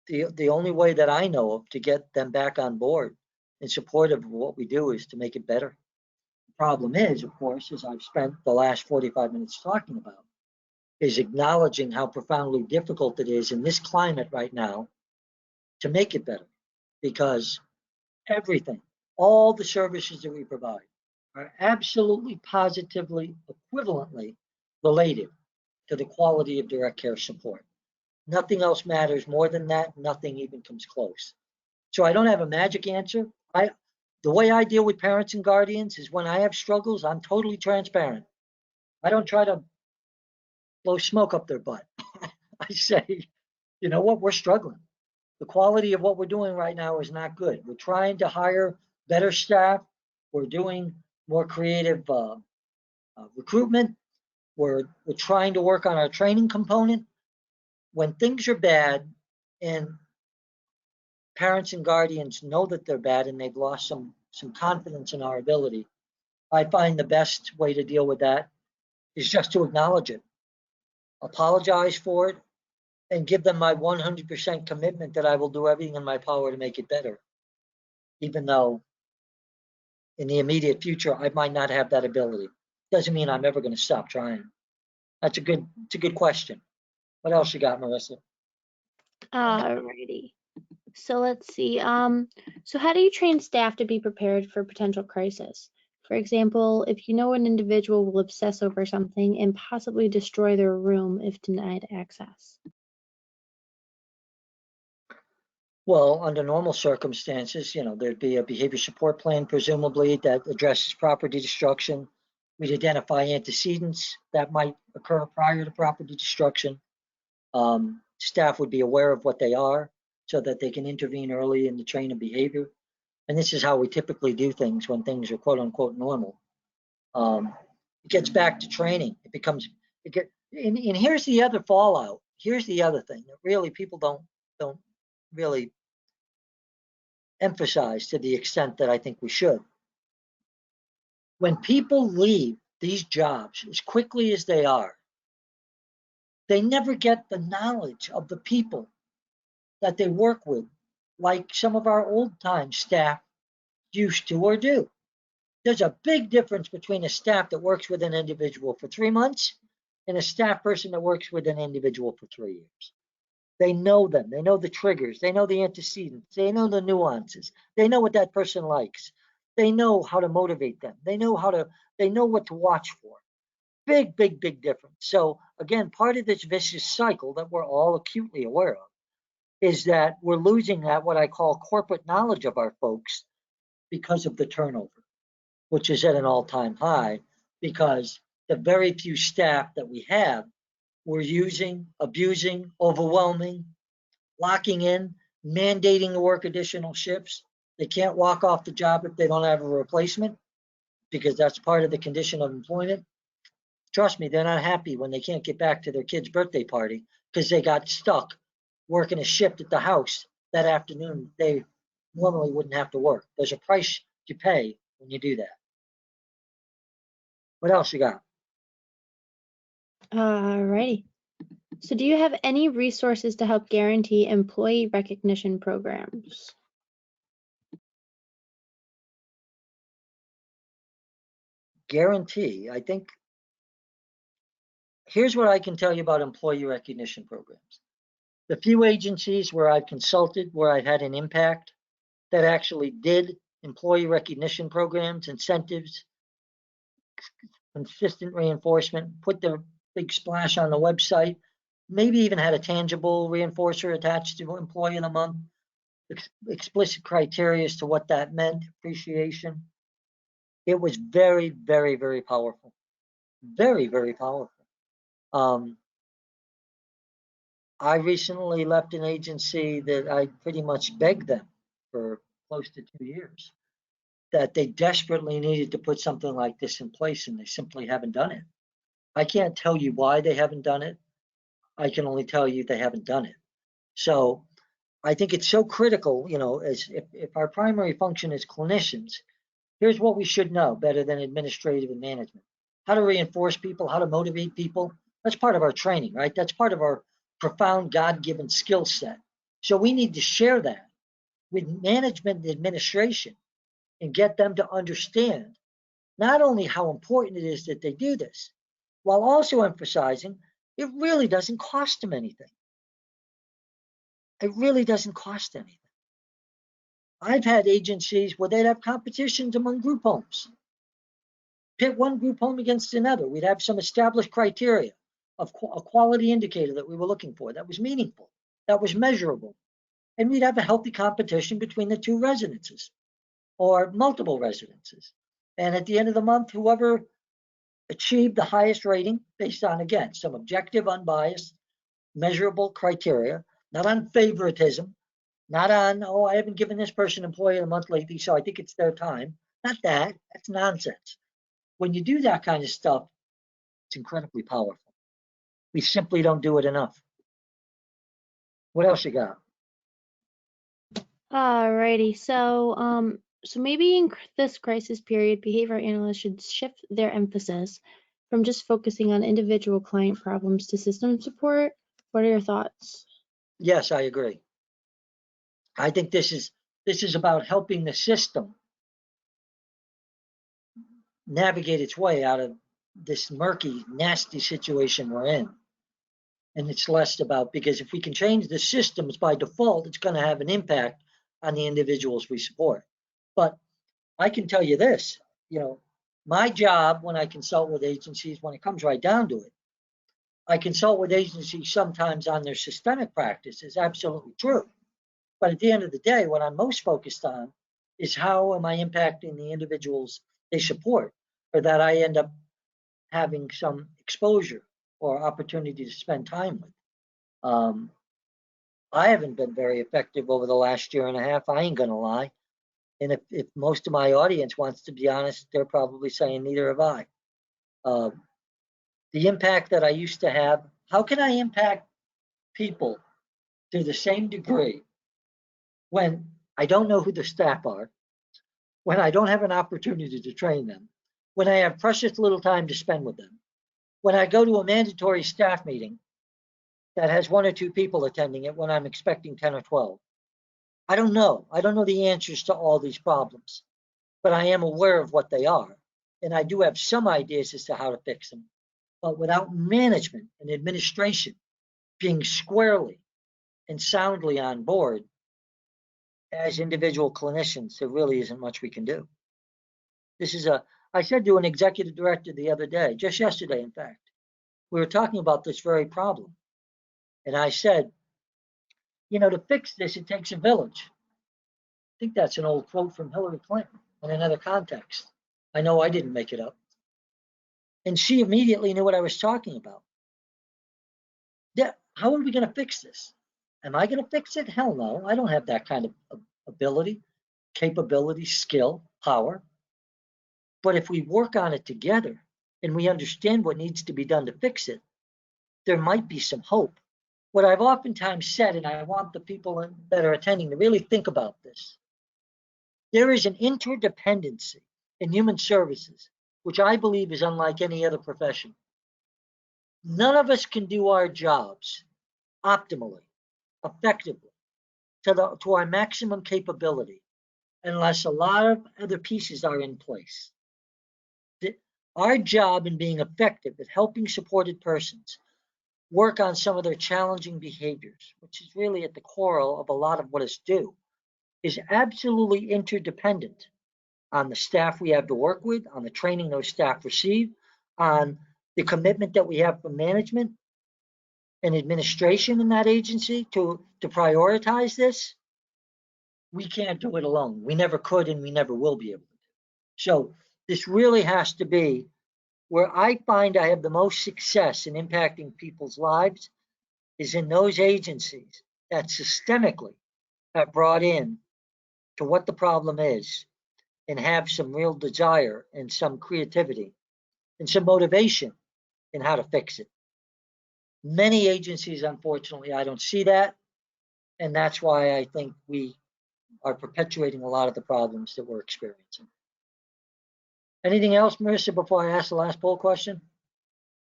the only way that I know of to get them back on board and supportive of what we do is to make it better. The problem is, of course, as I've spent the last 45 minutes talking about, is acknowledging how profoundly difficult it is in this climate right now to make it better, because everything, all the services that we provide are absolutely positively equivalently related to the quality of direct care support. Nothing else matters more than that. Nothing even comes close. So I don't have a magic answer. The way I deal with parents and guardians is when I have struggles, I'm totally transparent. I don't try to blow smoke up their butt. I say, you know what, we're struggling. The quality of what we're doing right now is not good. We're trying to hire better staff. We're doing more creative recruitment. We're trying to work on our training component. When things are bad and parents and guardians know that they're bad and they've lost some confidence in our ability, I find the best way to deal with that is just to acknowledge it, apologize for it, and give them my 100% commitment that I will do everything in my power to make it better, even though in the immediate future I might not have that ability. Doesn't mean I'm ever going to stop trying. It's a good question. What else you got, Marissa? Alrighty. So let's see. So how do you train staff to be prepared for potential crisis? For example, if you know an individual will obsess over something and possibly destroy their room if denied access. Well, under normal circumstances, there'd be a behavior support plan, presumably, that addresses property destruction. We'd identify antecedents that might occur prior to property destruction. Staff would be aware of what they are so that they can intervene early in the chain of behavior. And this is how we typically do things when things are quote unquote normal. It gets back to training. And here's the other fallout. Here's the other thing that really people don't really emphasize to the extent that I think we should. When people leave these jobs as quickly as they are, they never get the knowledge of the people that they work with, like some of our old time staff used to or do. There's a big difference between a staff that works with an individual for 3 months and a staff person that works with an individual for 3 years. They know them. They know the triggers. They know the antecedents. They know the nuances. They know what that person likes. They know how to motivate them. They know what to watch for. Big, big, big difference. So again, part of this vicious cycle that we're all acutely aware of is that we're losing that, what I call corporate knowledge of our folks, because of the turnover, which is at an all-time high, because the very few staff that we have, we're using, abusing, overwhelming, locking in, mandating to work additional shifts. They can't walk off the job if they don't have a replacement, because that's part of the condition of employment. Trust me, they're not happy when they can't get back to their kid's birthday party because they got stuck working a shift at the house that afternoon they normally wouldn't have to work. There's a price you pay when you do that. What else you got? Alrighty. So do you have any resources to help guarantee employee recognition programs? Guarantee, I think, here's what I can tell you about employee recognition programs. The few agencies where I've consulted, where I've had an impact, that actually did employee recognition programs, incentives, consistent reinforcement, put their big splash on the website, maybe even had a tangible reinforcer attached to employee of the month, explicit criteria as to what that meant, appreciation. It was very, very, very powerful. Very, very powerful. I recently left an agency that I pretty much begged them for close to 2 years that they desperately needed to put something like this in place, and they simply haven't done it. I can't tell you why they haven't done it. I can only tell you they haven't done it. So I think it's so critical, as if our primary function is clinicians, here's what we should know better than administrative and management. How to reinforce people, how to motivate people. That's part of our training, right? That's part of our profound God-given skill set. So we need to share that with management and administration and get them to understand not only how important it is that they do this, while also emphasizing it really doesn't cost them anything. It really doesn't cost anything. I've had agencies where they'd have competitions among group homes. Pit one group home against another. We'd have some established criteria of a quality indicator that we were looking for that was meaningful, that was measurable. And we'd have a healthy competition between the two residences or multiple residences. And at the end of the month, whoever achieved the highest rating based on, again, some objective, unbiased, measurable criteria, not on favoritism, not on, oh, I haven't given this person employee of the month lately, so I think it's their time. Not that. That's nonsense. When you do that kind of stuff, it's incredibly powerful. We simply don't do it enough. What else you got? Alrighty. So maybe in this crisis period, behavior analysts should shift their emphasis from just focusing on individual client problems to system support. What are your thoughts? Yes, I agree. I think this is about helping the system navigate its way out of this murky, nasty situation we're in. And it's less about, because if we can change the systems by default, it's going to have an impact on the individuals we support. But I can tell you this, my job when I consult with agencies, when it comes right down to it, I consult with agencies sometimes on their systemic practice is absolutely true. But at the end of the day, what I'm most focused on is how am I impacting the individuals they support, or that I end up having some exposure or opportunity to spend time with. I haven't been very effective over the last year and a half. I ain't gonna lie. And if most of my audience wants to be honest, they're probably saying neither have I. The impact that I used to have, how can I impact people to the same degree when I don't know who the staff are, when I don't have an opportunity to train them, when I have precious little time to spend with them, when I go to a mandatory staff meeting that has 1 or 2 people attending it when I'm expecting 10 or 12. I don't know. I don't know the answers to all these problems, but I am aware of what they are. And I do have some ideas as to how to fix them. But without management and administration being squarely and soundly on board, as individual clinicians, there really isn't much we can do. I said to an executive director the other day, just yesterday, in fact, we were talking about this very problem. And I said, to fix this, it takes a village. I think that's an old quote from Hillary Clinton in another context. I know I didn't make it up. And she immediately knew what I was talking about. Yeah, how are we going to fix this? Am I going to fix it? Hell no. I don't have that kind of ability, capability, skill, power. But if we work on it together and we understand what needs to be done to fix it, there might be some hope. what I've oftentimes said, and I want the people that are attending to really think about this, there is an interdependency in human services, which I believe is unlike any other profession. None of us can do our jobs optimally, effectively, to our maximum capability, unless a lot of other pieces are in place. Our job in being effective at helping supported persons work on some of their challenging behaviors, which is really at the core of a lot of what is due, is absolutely interdependent on the staff we have to work with, on the training those staff receive, on the commitment that we have from management and administration in that agency to prioritize this. We can't do it alone. We never could, and we never will be able to. So this really has to be where I find I have the most success in impacting people's lives is in those agencies that systemically have brought in to what the problem is and have some real desire and some creativity and some motivation in how to fix it. Many agencies, unfortunately, I don't see that. And that's why I think we are perpetuating a lot of the problems that we're experiencing. Anything else, Marissa, before I ask the last poll question?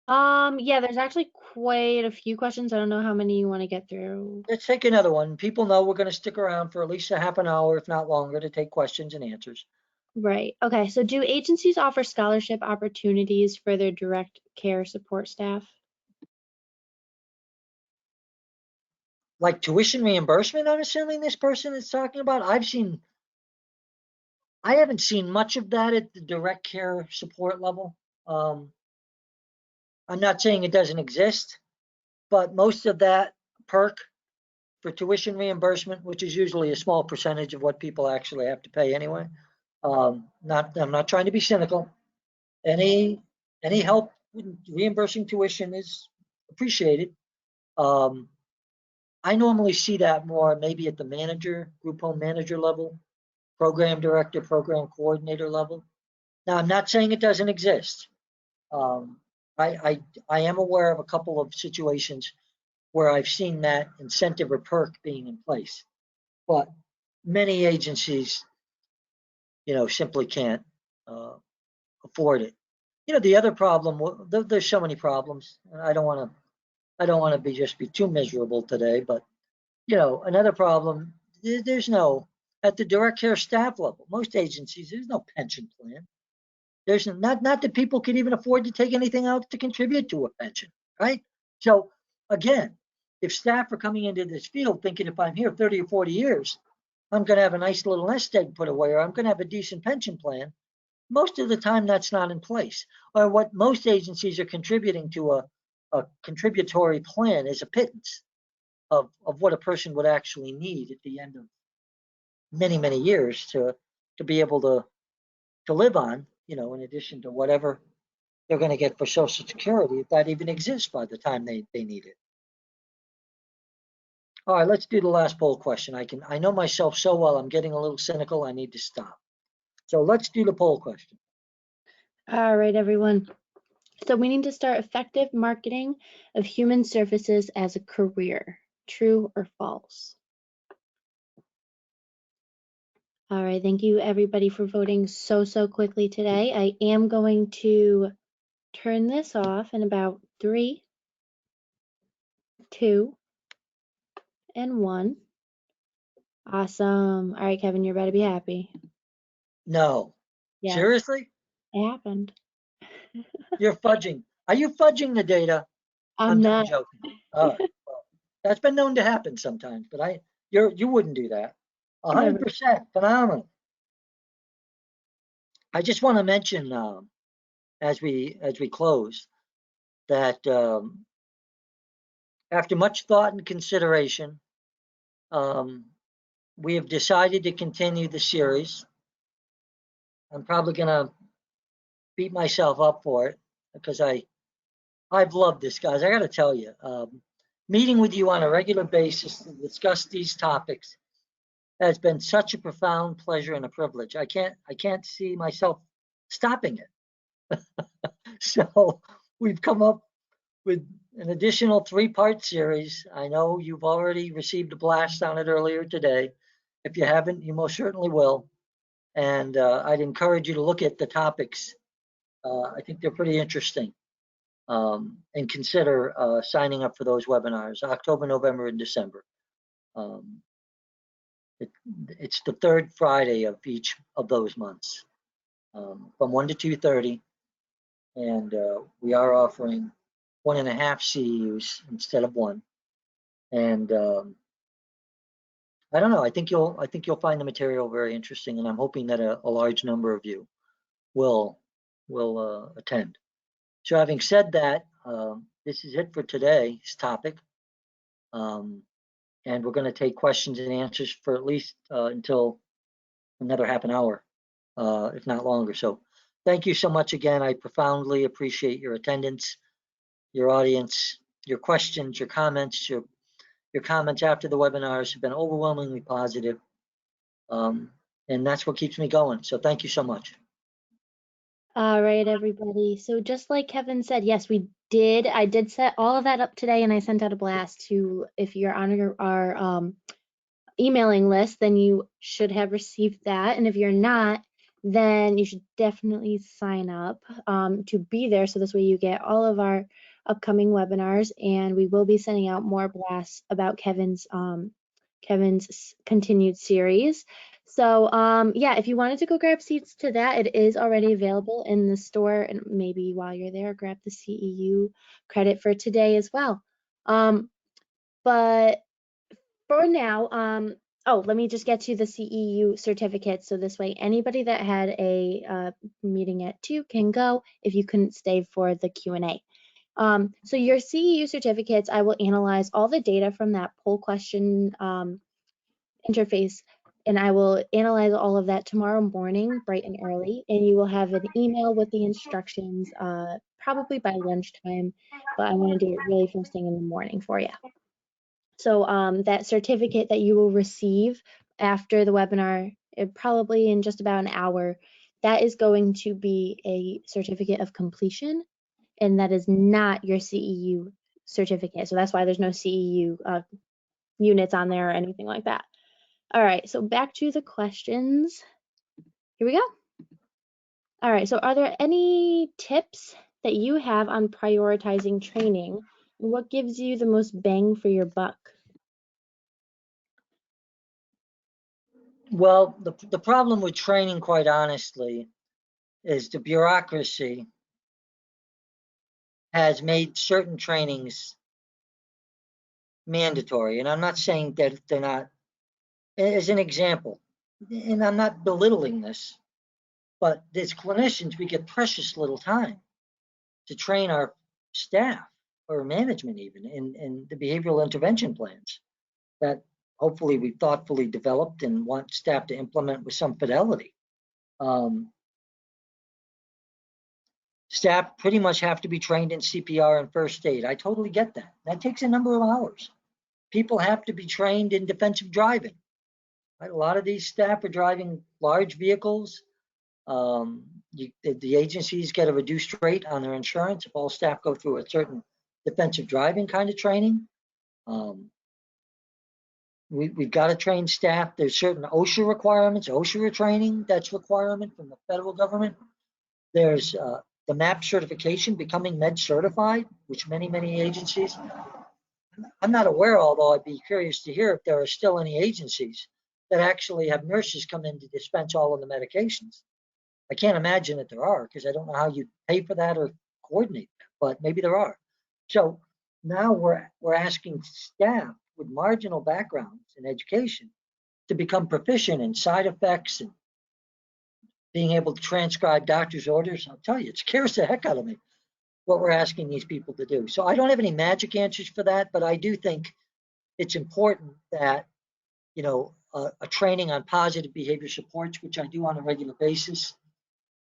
Yeah, there's actually quite a few questions. I don't know how many you want to get through. Let's take another one. People know we're going to stick around for at least a half an hour, if not longer, to take questions and answers. Right. Okay. So do agencies offer scholarship opportunities for their direct care support staff? Like tuition reimbursement, I'm assuming this person is talking about. I haven't seen much of that at the direct care support level. I'm not saying it doesn't exist, but most of that perk for tuition reimbursement, which is usually a small percentage of what people actually have to pay anyway. I'm not trying to be cynical. Any help with reimbursing tuition is appreciated. I normally see that more maybe at the manager, group home manager level, program director, program coordinator level. Now, I'm not saying it doesn't exist. I am aware of a couple of situations where I've seen that incentive or perk being in place, but many agencies, simply can't afford it. The other problem, there's so many problems, and I don't want to be too miserable today, but another problem, there's no, at the direct care staff level, most agencies, there's no pension plan. There's not that people can even afford to take anything out to contribute to a pension, right? So again, if staff are coming into this field thinking if I'm here 30 or 40 years, I'm going to have a nice little nest egg put away, or I'm going to have a decent pension plan, most of the time that's not in place. Or what most agencies are contributing to a contributory plan is a pittance of what a person would actually need at the end of many, many years to be able to live on, in addition to whatever they're going to get for Social Security, if that even exists by the time they need it. All right, let's do the last poll question. I know myself so well, I'm getting a little cynical. I need to stop. So let's do the poll question. All right, everyone. So we need to start effective marketing of human services as a career. True or false? All right, thank you everybody for voting so quickly today. I am going to turn this off in about 3, 2, and 1. Awesome. All right, Kevin, you're about to be happy. No. Yeah. Seriously? It happened. You're fudging. Are you fudging the data? I'm not. joking. All right. Well, that's been known to happen sometimes, but you wouldn't do that. 100% phenomenal. I just want to mention as we close that after much thought and consideration, we have decided to continue the series. I'm probably going to beat myself up for it because I've loved this, guys. I got to tell you, meeting with you on a regular basis to discuss these topics has been such a profound pleasure and a privilege. I can't see myself stopping it. So we've come up with an additional 3-part series. I know you've already received a blast on it earlier today. If you haven't, you most certainly will. And I'd encourage you to look at the topics. I think they're pretty interesting. And consider signing up for those webinars, October, November, and December. It's the third Friday of each of those months, from 1 to 2:30. And we are offering 1.5 CEUs instead of 1. And I don't know. I think you'll find the material very interesting, and I'm hoping that a large number of you will attend. So, having said that, this is it for today's topic, and we're going to take questions and answers for at least until another half an hour, if not longer. So, thank you so much again. I profoundly appreciate your attendance, your audience, your questions, your comments, your comments after the webinars have been overwhelmingly positive. And that's what keeps me going. So thank you so much. All right, everybody. So just like Kevin said, yes, I did set all of that up today, and I sent out a blast to, if you're on our emailing list, then you should have received that. And if you're not, then you should definitely sign up to be there. So this way you get all of our upcoming webinars, and we will be sending out more blasts about Kevin's continued series. So yeah, if you wanted to go grab seats to that, it is already available in the store, and maybe while you're there, grab the CEU credit for today as well. But for now, oh, let me just get to the CEU certificate. So this way, anybody that had a meeting at 2 can go if you couldn't stay for the Q&A. So your CEU certificates, I will analyze all the data from that poll question interface, and I will analyze all of that tomorrow morning, bright and early, and you will have an email with the instructions probably by lunchtime, but I want to do it really first thing in the morning for you. So that certificate that you will receive after the webinar, probably in just about an hour, that is going to be a certificate of completion, and that is not your CEU certificate. So that's why there's no CEU units on there or anything like that. All right, so back to the questions. Here we go. All right, so are there any tips that you have on prioritizing training? What gives you the most bang for your buck? Well, the problem with training, quite honestly, is the bureaucracy has made certain trainings mandatory. And I'm not saying that they're not. As an example, and I'm not belittling this, but as clinicians, we get precious little time to train our staff or management even in the behavioral intervention plans that hopefully we've thoughtfully developed and want staff to implement with some fidelity. Staff pretty much have to be trained in CPR and first aid. I totally get that. That takes a number of hours. People have to be trained in defensive driving. Right? A lot of these staff are driving large vehicles. The agencies get a reduced rate on their insurance if all staff go through a certain defensive driving kind of training. We've got to train staff. There's certain OSHA requirements, OSHA training that's requirement from the federal government. There's the MAP certification, becoming med certified, which many agencies. I'm not aware, although I'd be curious to hear if there are still any agencies that actually have nurses come in to dispense all of the medications. I can't imagine that there are, because I don't know how you pay for that or coordinate that, but maybe there are. So now we're asking staff with marginal backgrounds in education to become proficient in side effects and being able to transcribe doctor's orders. I'll tell you, it scares the heck out of me what we're asking these people to do. So I don't have any magic answers for that, but I do think it's important that, you know, a training on positive behavior supports, which I do on a regular basis,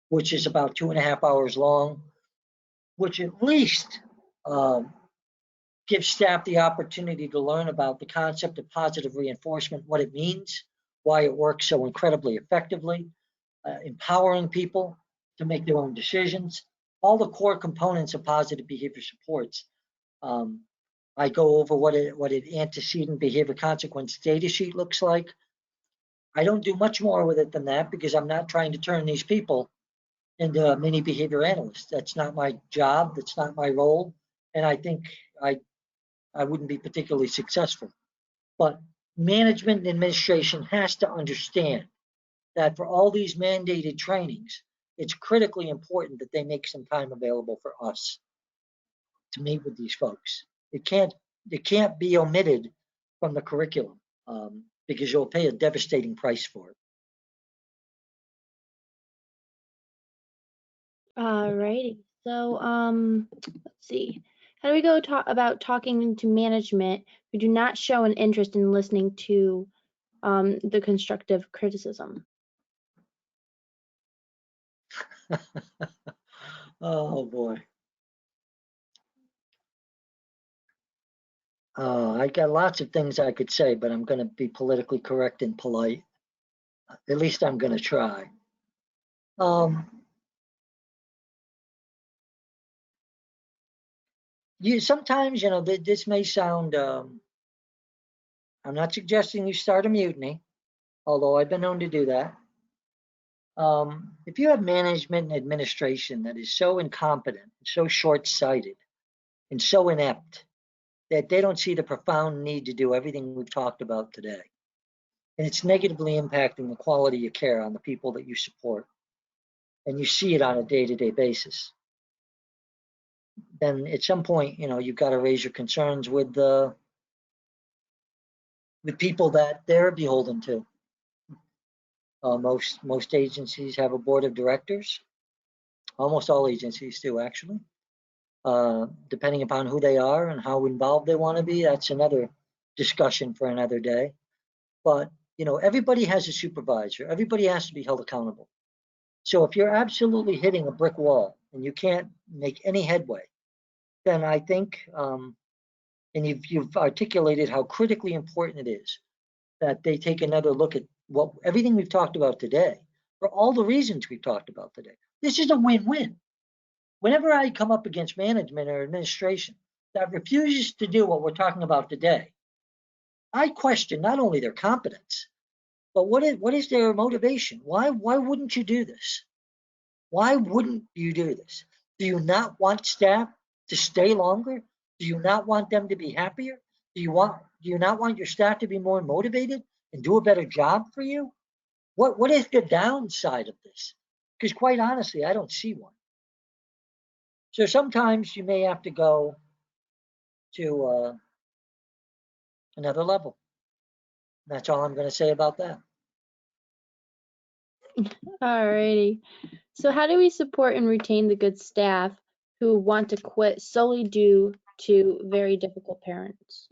which is about 2.5 hours long, which at least gives staff the opportunity to learn about the concept of positive reinforcement, what it means, why it works so incredibly effectively, empowering people to make their own decisions, all the core components of positive behavior supports. I go over what an antecedent behavior consequence data sheet looks like. I don't do much more with it than that because I'm not trying to turn these people into mini behavior analysts. That's not my job. That's not my role. And I think I wouldn't be particularly successful. But management and administration has to understand that for all these mandated trainings, it's critically important that they make some time available for us to meet with these folks. It can't be omitted from the curriculum because you'll pay a devastating price for it. Alrighty. So, let's see. How do we go about talking to management who do not show an interest in listening to the constructive criticism? Oh boy. I got lots of things I could say, but I'm going to be politically correct and polite. At least I'm going to try. Sometimes, this may sound. I'm not suggesting you start a mutiny, although I've been known to do that. If you have management and administration that is so incompetent, so short-sighted, and so inept that they don't see the profound need to do everything we've talked about today, and it's negatively impacting the quality of care on the people that you support, and you see it on a day-to-day basis, then at some point, you've got to raise your concerns with people that they're beholden to. Most agencies have a board of directors. Almost all agencies do, actually. Depending upon who they are and how involved they want to be, that's another discussion for another day. But everybody has a supervisor. Everybody has to be held accountable. So if you're absolutely hitting a brick wall and you can't make any headway, then I think, and you've articulated how critically important it is that they take another look at everything we've talked about today, for all the reasons we've talked about today. This is a win-win. Whenever I come up against management or administration that refuses to do what we're talking about today, I question not only their competence, but what is their motivation? Why wouldn't you do this? Why wouldn't you do this? Do you not want staff to stay longer? Do you not want them to be happier? Do you not want your staff to be more motivated and do a better job for you? What is the downside of this? Because quite honestly, I don't see one. So sometimes you may have to go to another level. That's all I'm going to say about that. Alrighty. So how do we support and retain the good staff who want to quit solely due to very difficult parents?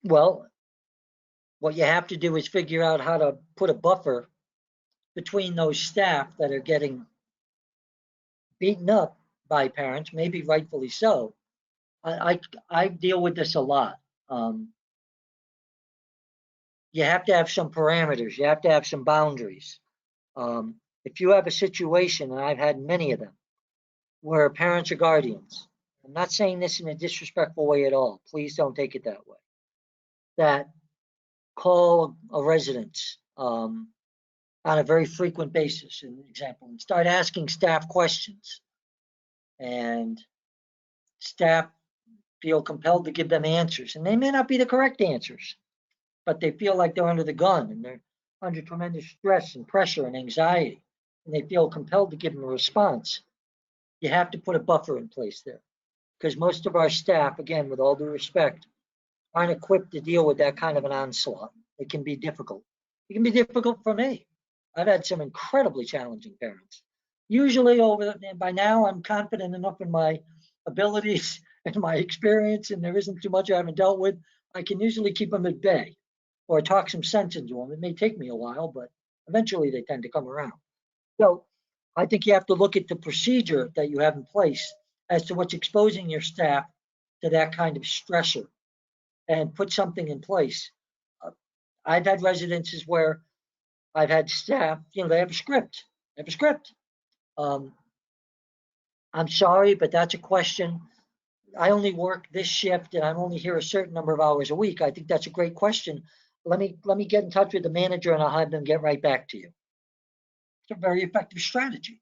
Well, what you have to do is figure out how to put a buffer between those staff that are getting beaten up by parents, maybe rightfully so. I deal with this a lot. You have to have some parameters. You have to have some boundaries. If you have a situation, and I've had many of them, where parents are guardians, I'm not saying this in a disrespectful way at all. Please don't take it that way. That call a residence on a very frequent basis, an example, and start asking staff questions. And staff feel compelled to give them answers. And they may not be the correct answers, but they feel like they're under the gun and they're under tremendous stress and pressure and anxiety. And they feel compelled to give them a response. You have to put a buffer in place there. Because most of our staff, again, with all due respect, aren't equipped to deal with that kind of an onslaught. It can be difficult. It can be difficult for me. I've had some incredibly challenging parents. Usually by now, I'm confident enough in my abilities and my experience, and there isn't too much I haven't dealt with. I can usually keep them at bay or talk some sense into them. It may take me a while, but eventually they tend to come around. So I think you have to look at the procedure that you have in place as to what's exposing your staff to that kind of stressor and put something in place. I've had residences where I've had staff, they have a script. They have a script. I'm sorry, but that's a question. I only work this shift and I'm only here a certain number of hours a week. I think that's a great question. Let me get in touch with the manager and I'll have them get right back to you. It's a very effective strategy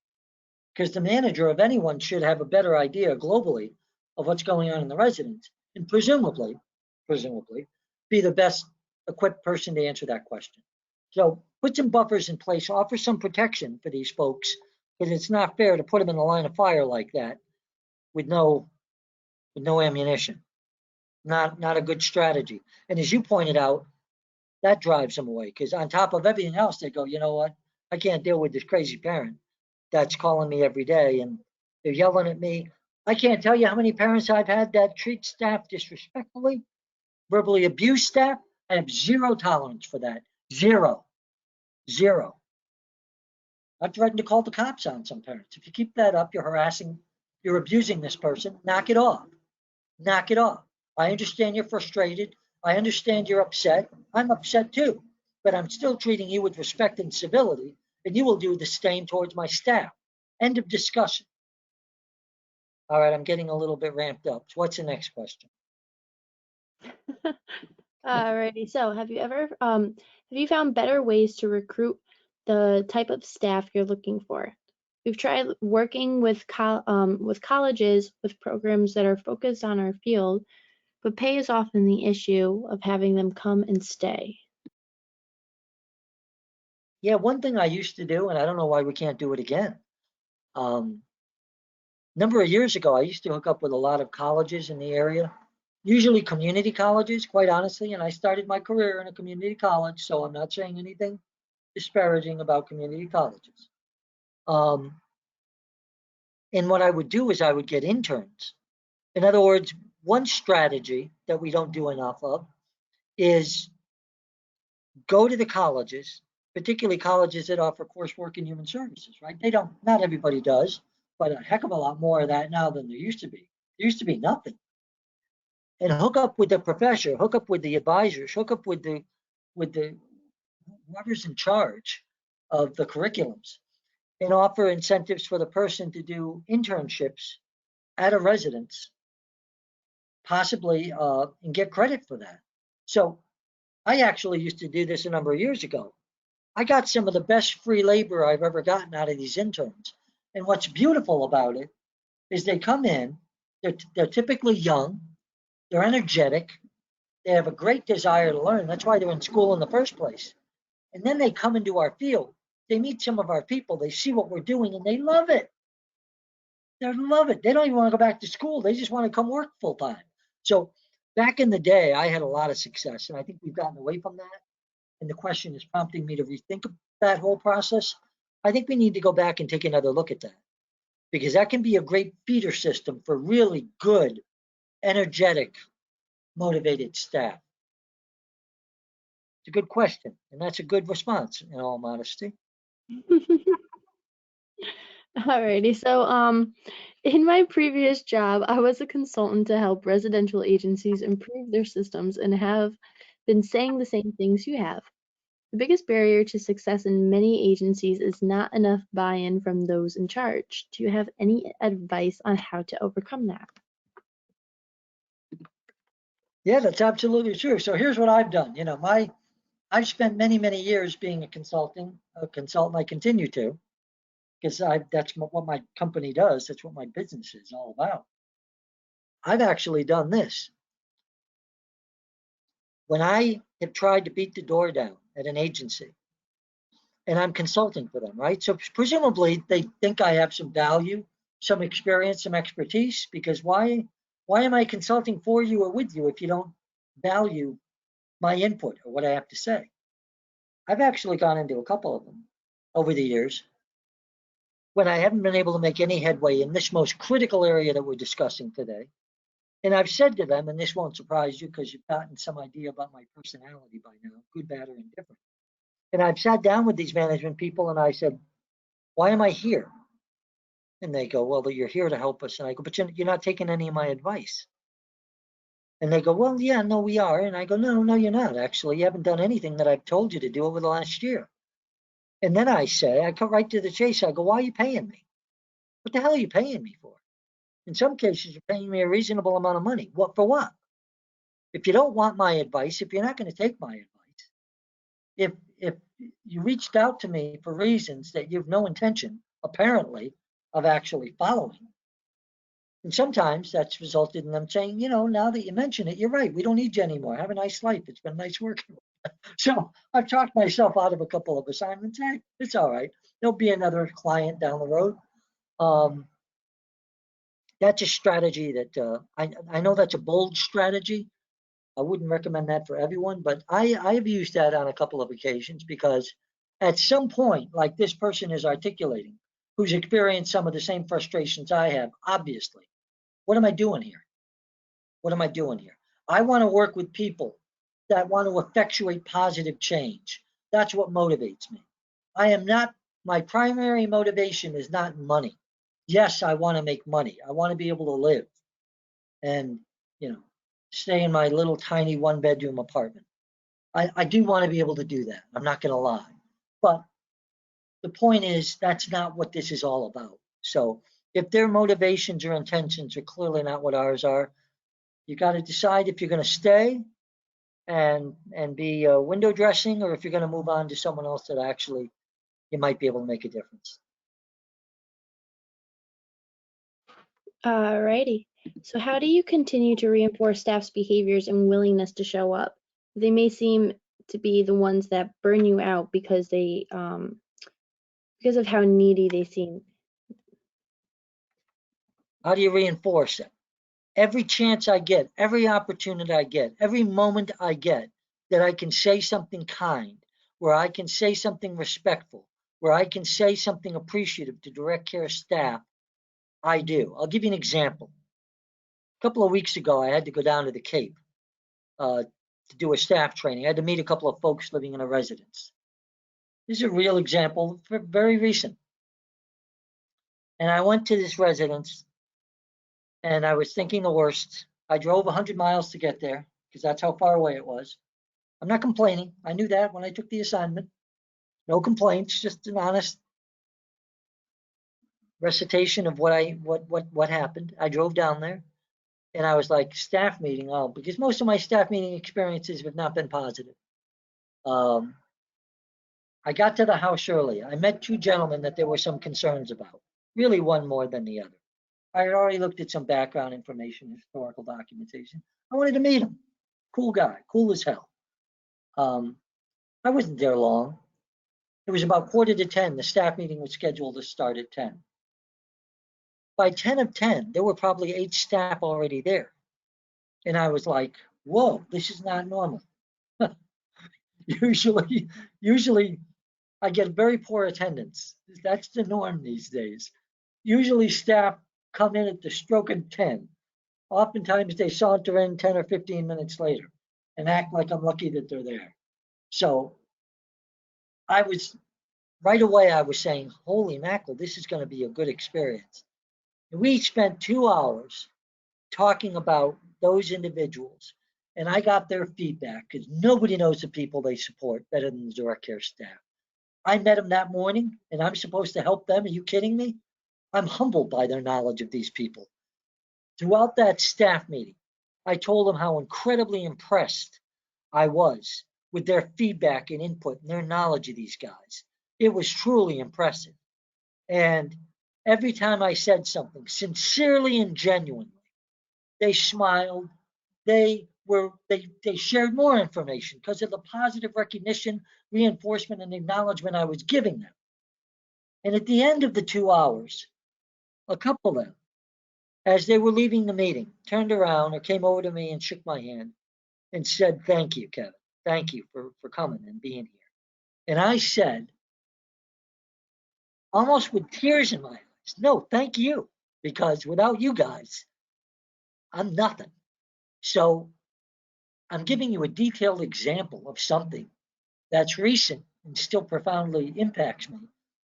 because the manager of anyone should have a better idea globally of what's going on in the residence and presumably be the best equipped person to answer that question. So put some buffers in place, offer some protection for these folks, because it's not fair to put them in the line of fire like that with no ammunition. Not a good strategy. And as you pointed out, that drives them away because on top of everything else, they go, you know what? I can't deal with this crazy parent that's calling me every day and they're yelling at me. I can't tell you how many parents I've had that treat staff disrespectfully, verbally abuse staff. I have zero tolerance for that. Zero. I've threatened to call the cops on some parents. If you keep that up, you're harassing, you're abusing this person. Knock it off. Knock it off. I understand you're frustrated. I understand you're upset. I'm upset too, but I'm still treating you with respect and civility, and you will do the same towards my staff. End of discussion. All right, I'm getting a little bit ramped up. So what's the next question? Alrighty, so have you found better ways to recruit the type of staff you're looking for? We've tried working with colleges with programs that are focused on our field, but pay is often the issue of having them come and stay. Yeah, one thing I used to do, and I don't know why we can't do it again. Number of years ago, I used to hook up with a lot of colleges in the area, usually community colleges, quite honestly. And I started my career in a community college, so I'm not saying anything disparaging about community colleges. And what I would do is I would get interns. In other words, one strategy that we don't do enough of is go to the colleges, particularly colleges that offer coursework in human services, right? They don't, not everybody does, but a heck of a lot more of that now than there used to be. There used to be nothing. And hook up with the professor, hook up with the advisors, hook up with the whoever's in charge of the curriculums, and offer incentives for the person to do internships at a residence, possibly, and get credit for that. So I actually used to do this a number of years ago. I got some of the best free labor I've ever gotten out of these interns. And what's beautiful about it is they come in, they're typically young, they're energetic, they have a great desire to learn. That's why they're in school in the first place. And then they come into our field, they meet some of our people, they see what we're doing, and they love it. They love it. They don't even want to go back to school. They just want to come work full time. So back in the day, I had a lot of success, and I think we've gotten away from that. And the question is prompting me to rethink that whole process. I think we need to go back and take another look at that, because that can be a great feeder system for really good, energetic, motivated staff. It's a good question, and that's a good response, in all modesty. Alrighty, so in my previous job, I was a consultant to help residential agencies improve their systems and have been saying the same things you have. The biggest barrier to success in many agencies is not enough buy-in from those in charge. Do you have any advice on how to overcome that? Yeah, that's absolutely true. So here's what I've done. I've spent many years being a consultant. I continue to, because that's what my company does. That's what my business is all about. I've actually done this. When I have tried to beat the door down at an agency, and I'm consulting for them, right? So presumably they think I have some value, some experience, some expertise, because why am I consulting for you or with you if you don't value my input or what I have to say? I've actually gone into a couple of them over the years when I haven't been able to make any headway in this most critical area that we're discussing today. And I've said to them, and this won't surprise you because you've gotten some idea about my personality by now, good, bad, or indifferent. And I've sat down with these management people and I said, why am I here? And they go, well, you're here to help us. And I go, but you're not taking any of my advice. And they go, well, yeah, no, we are. And I go, no, you're not. Actually, you haven't done anything that I've told you to do over the last year. And then I cut right to the chase. I go, why are you paying me? What the hell are you paying me for? In some cases, you're paying me a reasonable amount of money. What for what? If you don't want my advice, if you're not going to take my advice, if you reached out to me for reasons that you have no intention, apparently, of actually following, and sometimes that's resulted in them saying, now that you mention it, you're right. We don't need you anymore. Have a nice life. It's been nice working. So I've talked myself out of a couple of assignments. Hey, it's all right. There'll be another client down the road. That's a strategy that I know that's a bold strategy. I wouldn't recommend that for everyone, but I've used that on a couple of occasions because at some point, like this person is articulating, who's experienced some of the same frustrations I have, obviously, what am I doing here? What am I doing here? I want to work with people that want to effectuate positive change. That's what motivates me. My primary motivation is not money. Yes, I want to make money. I want to be able to live and, stay in my little tiny 1-bedroom apartment. I do want to be able to do that. I'm not going to lie. But the point is, that's not what this is all about. So if their motivations or intentions are clearly not what ours are, you got to decide if you're going to stay and be window dressing, or if you're going to move on to someone else that actually you might be able to make a difference. Alrighty. So how do you continue to reinforce staff's behaviors and willingness to show up? They may seem to be the ones that burn you out because because of how needy they seem. How do you reinforce it? Every chance I get, every opportunity I get, every moment I get that I can say something kind, where I can say something respectful, where I can say something appreciative to direct care staff, I do. I'll give you an example. A couple of weeks ago, I had to go down to the Cape to do a staff training. I had to meet a couple of folks living in a residence. This is a real example, very recent. And I went to this residence and I was thinking the worst. I drove 100 miles to get there because that's how far away it was. I'm not complaining. I knew that when I took the assignment. No complaints, just an honest recitation of what happened. I drove down there and I was like, staff meeting. Oh, because most of my staff meeting experiences have not been positive. I got to the house early. I met 2 gentlemen that there were some concerns about, really one more than the other. I had already looked at some background information, historical documentation. I wanted to meet him. Cool guy, cool as hell. I wasn't there long. It was about 9:45. The staff meeting was scheduled to start at 10. By 10 of 10, there were probably 8 staff already there. And I was like, whoa, this is not normal. Usually I get very poor attendance. That's the norm these days. Usually staff come in at the stroke of 10. Oftentimes they saunter in 10 or 15 minutes later and act like I'm lucky that they're there. So right away I was saying, holy mackerel, this is going to be a good experience. And we spent 2 hours talking about those individuals, and I got their feedback because nobody knows the people they support better than the direct care staff. I met them that morning and I'm supposed to help them. Are you kidding me? I'm humbled by their knowledge of these people. Throughout that staff meeting, I told them how incredibly impressed I was with their feedback and input and their knowledge of these guys. It was truly impressive. And every time I said something sincerely and genuinely, they smiled. They shared more information because of the positive recognition, reinforcement, and acknowledgement I was giving them. And at the end of the 2 hours, a couple of them, as they were leaving the meeting, turned around or came over to me and shook my hand and said, thank you, Kevin. Thank you for coming and being here. And I said, almost with tears in my eyes, no, thank you, because without you guys, I'm nothing. So I'm giving you a detailed example of something that's recent and still profoundly impacts me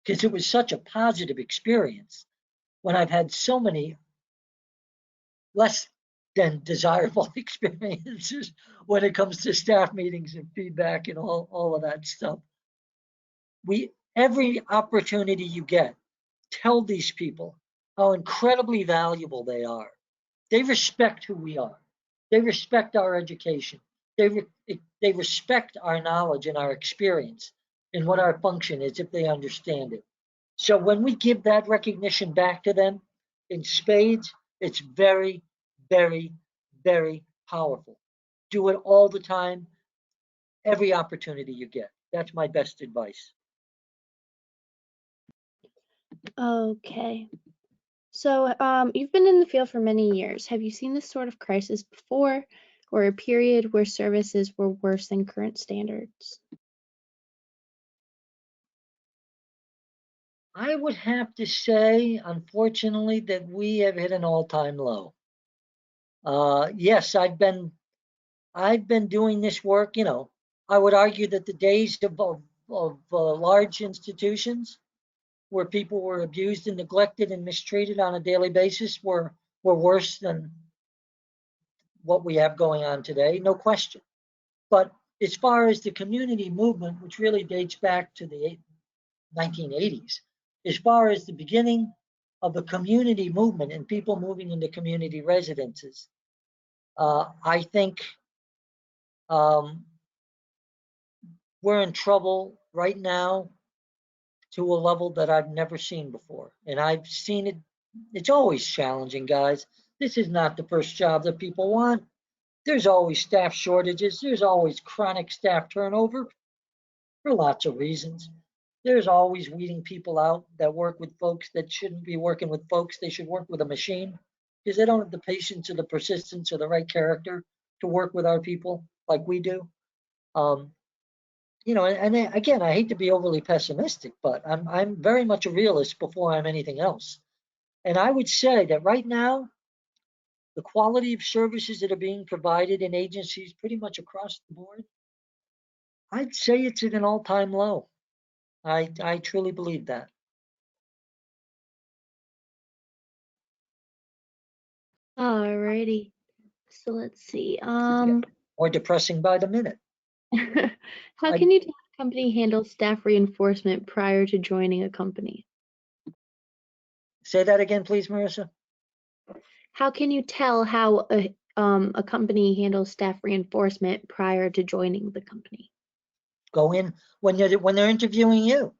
because it was such a positive experience when I've had so many less than desirable experiences when it comes to staff meetings and feedback and all of that stuff. Every opportunity you get, tell these people how incredibly valuable they are. They respect who we are. They respect our education. They respect our knowledge and our experience and what our function is if they understand it. So when we give that recognition back to them in spades, it's very, very, very powerful. Do it all the time, every opportunity you get. That's my best advice. Okay. So, you've been in the field for many years. Have you seen this sort of crisis before, or a period where services were worse than current standards? I would have to say, unfortunately, that we have hit an all-time low. Yes, I've been doing this work. I would argue that the days of large institutions where people were abused and neglected and mistreated on a daily basis were worse than what we have going on today, no question. But as far as the community movement, which really dates back to the 1980s, as far as the beginning of the community movement and people moving into community residences, I think we're in trouble right now to a level that I've never seen before. And I've seen it, it's always challenging, guys. This is not the first job that people want. There's always staff shortages, there's always chronic staff turnover for lots of reasons. There's always weeding people out that work with folks that shouldn't be working with folks. They should work with a machine because they don't have the patience or the persistence or the right character to work with our people like we do. And again, I hate to be overly pessimistic, but I'm very much a realist before I'm anything else. And I would say that right now, the quality of services that are being provided in agencies pretty much across the board, I'd say it's at an all-time low. I truly believe that. Alrighty. So let's see. More depressing by the minute. How can you tell a company handles staff reinforcement prior to joining a company? Say that again, please, Marissa. How can you tell how a company handles staff reinforcement prior to joining the company? Go in when they're interviewing you.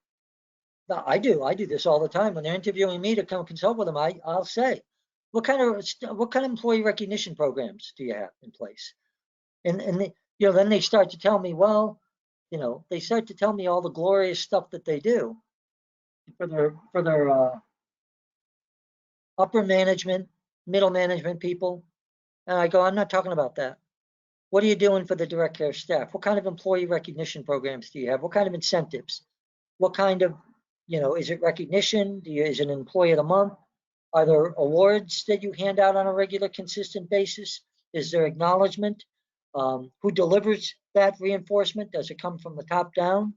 No, I do this all the time. When they're interviewing me to come consult with them, I'll say, what kind of employee recognition programs do you have in place? And then they start to tell me, well, they start to tell me all the glorious stuff that they do for their upper management, middle management people. And I go, I'm not talking about that. What are you doing for the direct care staff? What kind of employee recognition programs do you have? What kind of incentives? What kind of, is it recognition? Is it an employee of the month? Are there awards that you hand out on a regular, consistent basis? Is there acknowledgement? Who delivers that reinforcement? Does it come from the top down?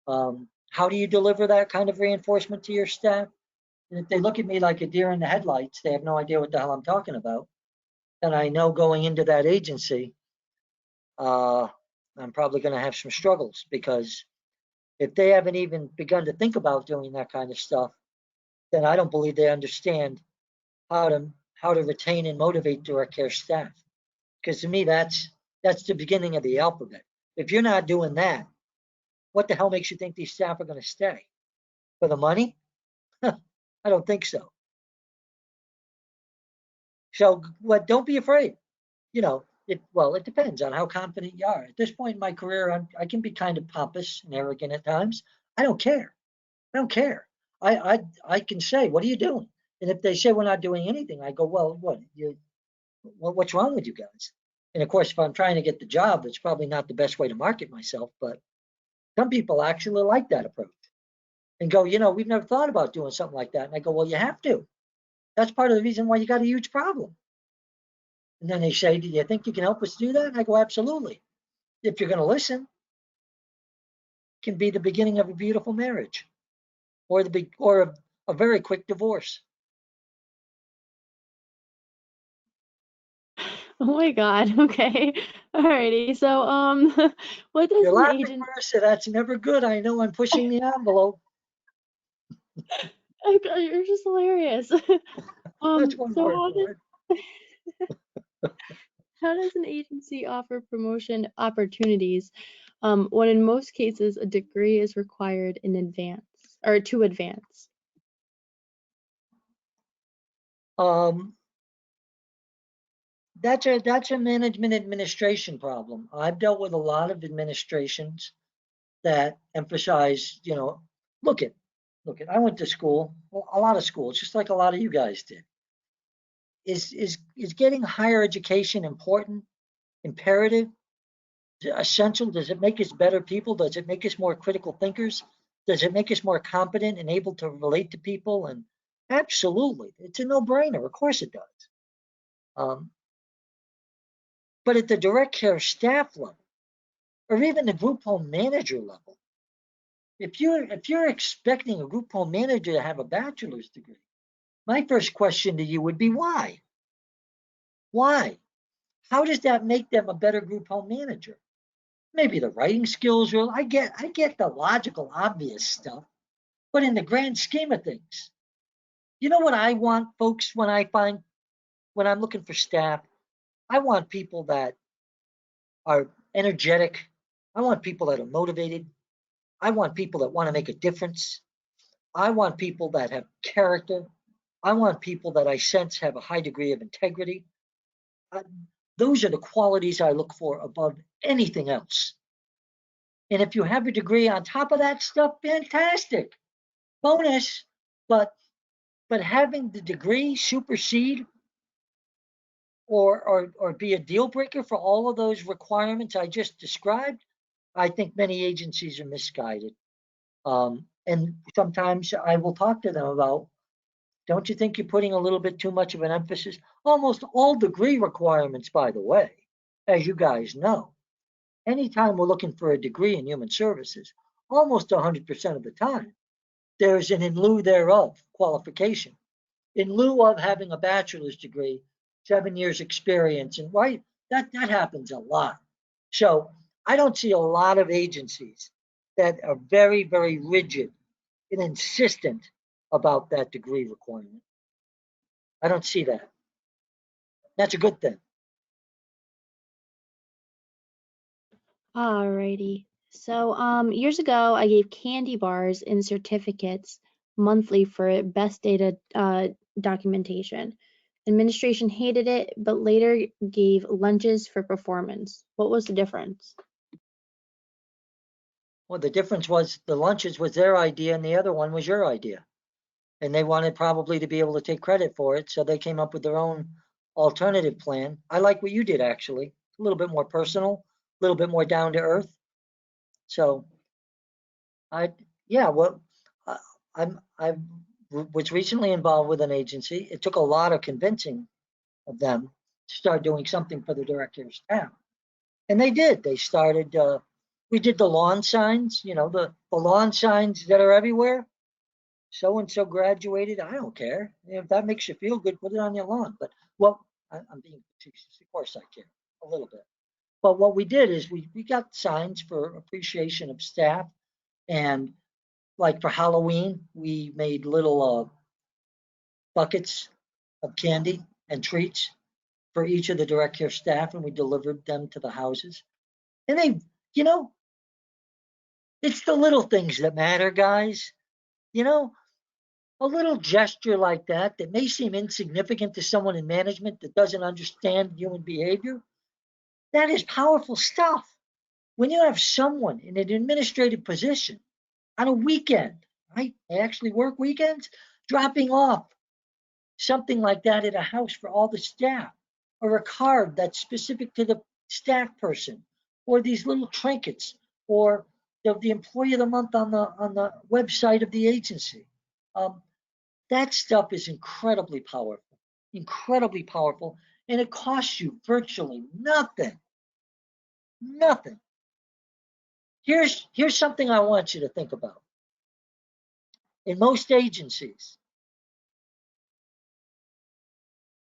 How do you deliver that kind of reinforcement to your staff? And if they look at me like a deer in the headlights, they have no idea what the hell I'm talking about. And I know going into that agency, I'm probably going to have some struggles, because if they haven't even begun to think about doing that kind of stuff, then I don't believe they understand how to retain and motivate direct care staff. Because to me, that's the beginning of the alphabet. If you're not doing that, what the hell makes you think these staff are going to stay? For the money? I don't think so. So don't be afraid. It depends on how confident you are. At this point in my career, I can be kind of pompous and arrogant at times. I don't care. I don't care. I can say, what are you doing? And if they say we're not doing anything, I go, well, what's wrong with you guys? And of course, if I'm trying to get the job, it's probably not the best way to market myself, but some people actually like that approach and go, we've never thought about doing something like that. And I go, well, you have to. That's part of the reason why you got a huge problem. And then they say, do you think you can help us do that? And I go, absolutely. If you're going to listen, it can be the beginning of a beautiful marriage, or a very quick divorce. Oh my God. Okay. Alrighty. So, what does You're an laughing, agent? Marissa. That's never good. I know I'm pushing the envelope. Oh God, you're just hilarious. That's one So word for it. how does an agency offer promotion opportunities when in most cases a degree is required in advance or to advance? Um, that's a management administration problem. I've dealt with a lot of administrations that emphasize, look at, I went to school, well, a lot of schools, just like a lot of you guys did. Is getting higher education important, imperative, essential? Does it make us better people? Does it make us more critical thinkers? Does it make us more competent and able to relate to people? And absolutely, it's a no-brainer. Of course it does. Um, but at the direct care staff level, or even the group home manager level, if you're expecting a group home manager to have a bachelor's degree, my first question to you would be why? Why? How does that make them a better group home manager? Maybe the writing skills are, I get the logical, obvious stuff, but in the grand scheme of things, you know what I want, folks, when I'm looking for staff? I want people that are energetic. I want people that are motivated. I want people that want to make a difference. I want people that have character. I want people that I sense have a high degree of integrity. Uh, those are the qualities I look for above anything else. And if you have a degree on top of that stuff, fantastic, bonus. But having the degree supersede or be a deal breaker for all of those requirements I just described, I think many agencies are misguided. And sometimes I will talk to them about, don't you think you're putting a little bit too much of an emphasis? Almost all degree requirements, by the way, as you guys know, anytime we're looking for a degree in human services, almost 100% of the time, there's an in lieu thereof qualification. In lieu of having a bachelor's degree, 7 years experience, and right, that happens a lot. So I don't see a lot of agencies that are very, very rigid and insistent about that degree requirement. I don't see that. That's a good thing. Alrighty. So, years ago, I gave candy bars and certificates monthly for best data documentation. Administration hated it, but later gave lunches for performance. What was the difference? Well, the difference was the lunches was their idea and the other one was your idea. And they wanted probably to be able to take credit for it. So they came up with their own alternative plan. I like what you did, actually. A little bit more personal, a little bit more down to earth. So I, yeah, well, I was recently involved with an agency. It took a lot of convincing of them to start doing something for the director's staff. And they did. They started, we did the lawn signs, the lawn signs that are everywhere. So and so graduated. I don't care. If that makes you feel good, put it on your lawn. But well, I'm being facetious. Of course I care a little bit. But what we did is we got signs for appreciation of staff. And like for Halloween, we made little buckets of candy and treats for each of the direct care staff, and we delivered them to the houses. And they, you know, it's the little things that matter, guys. You know, a little gesture like that may seem insignificant to someone in management that doesn't understand human behavior, that is powerful stuff. When you have someone in an administrative position on a weekend, right? I actually work weekends, dropping off something like that at a house for all the staff, or a card that's specific to the staff person, or these little trinkets, or the employee of the month on the website of the agency. Um, that stuff is incredibly powerful, and it costs you virtually nothing. Nothing. Here's something I want you to think about. In most agencies,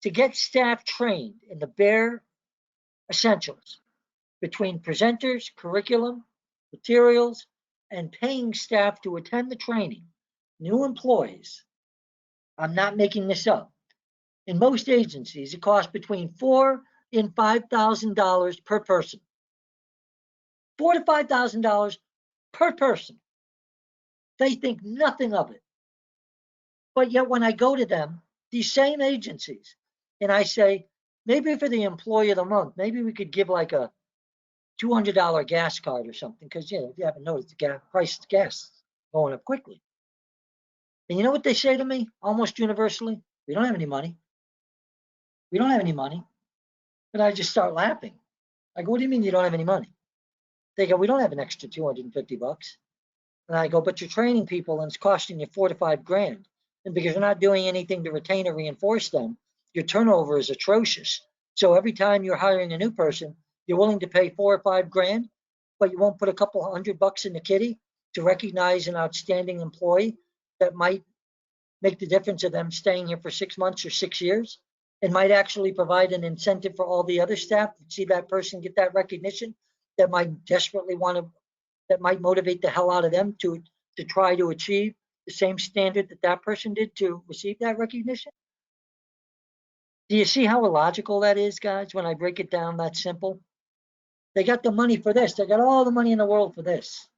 to get staff trained in the bare essentials between presenters, curriculum, materials, and paying staff to attend the training, new employees, I'm not making this up. In most agencies, it costs between $4,000 and $5,000 per person. $4,000 to $5,000 per person. They think nothing of it. But yet when I go to them, these same agencies, and I say, maybe for the employee of the month, maybe we could give like a $200 gas card or something, because if you haven't noticed, the price of gas going up quickly. And you know what they say to me almost universally? We don't have any money. We don't have any money. And I just start laughing. I go, what do you mean you don't have any money? They go, we don't have an extra 250 bucks. And I go, but you're training people and it's costing you $4 to $5 grand. And because you're not doing anything to retain or reinforce them, your turnover is atrocious. So every time you're hiring a new person, you're willing to pay $4 or $5 grand, but you won't put a couple $100 in the kitty to recognize an outstanding employee that might make the difference of them staying here for 6 months or 6 years, and might actually provide an incentive for all the other staff to see that person get that recognition, that might desperately want to, that might motivate the hell out of them to try to achieve the same standard that that person did to receive that recognition. Do you see how illogical that is, guys, when I break it down that simple? They got the money for this. They got all the money in the world for this,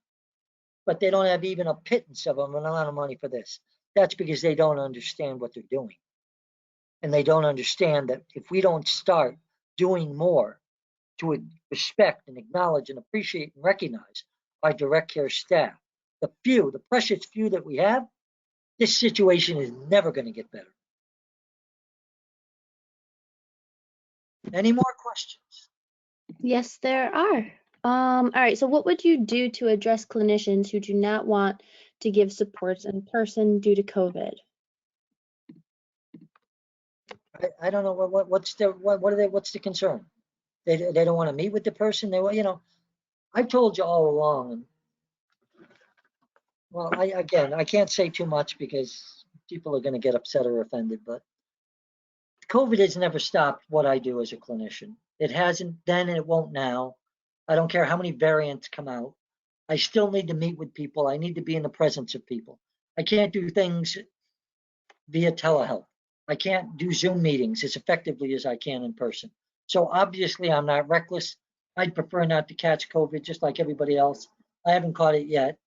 but they don't have even a pittance of them, a lot of money for this. That's because they don't understand what they're doing. And they don't understand that if we don't start doing more to respect and acknowledge and appreciate and recognize our direct care staff, the few, the precious few that we have, this situation is never going to get better. Any more questions? Yes, there are. All right, so what would you do to address clinicians who do not want to give supports in person due to COVID? I don't know what's the concern? They don't want to meet with the person. I've told you all along, and well, I can't say too much because people are going to get upset or offended, but COVID has never stopped what I do as a clinician. It hasn't then and it won't now. I don't care how many variants come out. I still need to meet with people. I need to be in the presence of people. I can't do things via telehealth. I can't do Zoom meetings as effectively as I can in person. So obviously I'm not reckless. I'd prefer not to catch COVID just like everybody else. I haven't caught it yet.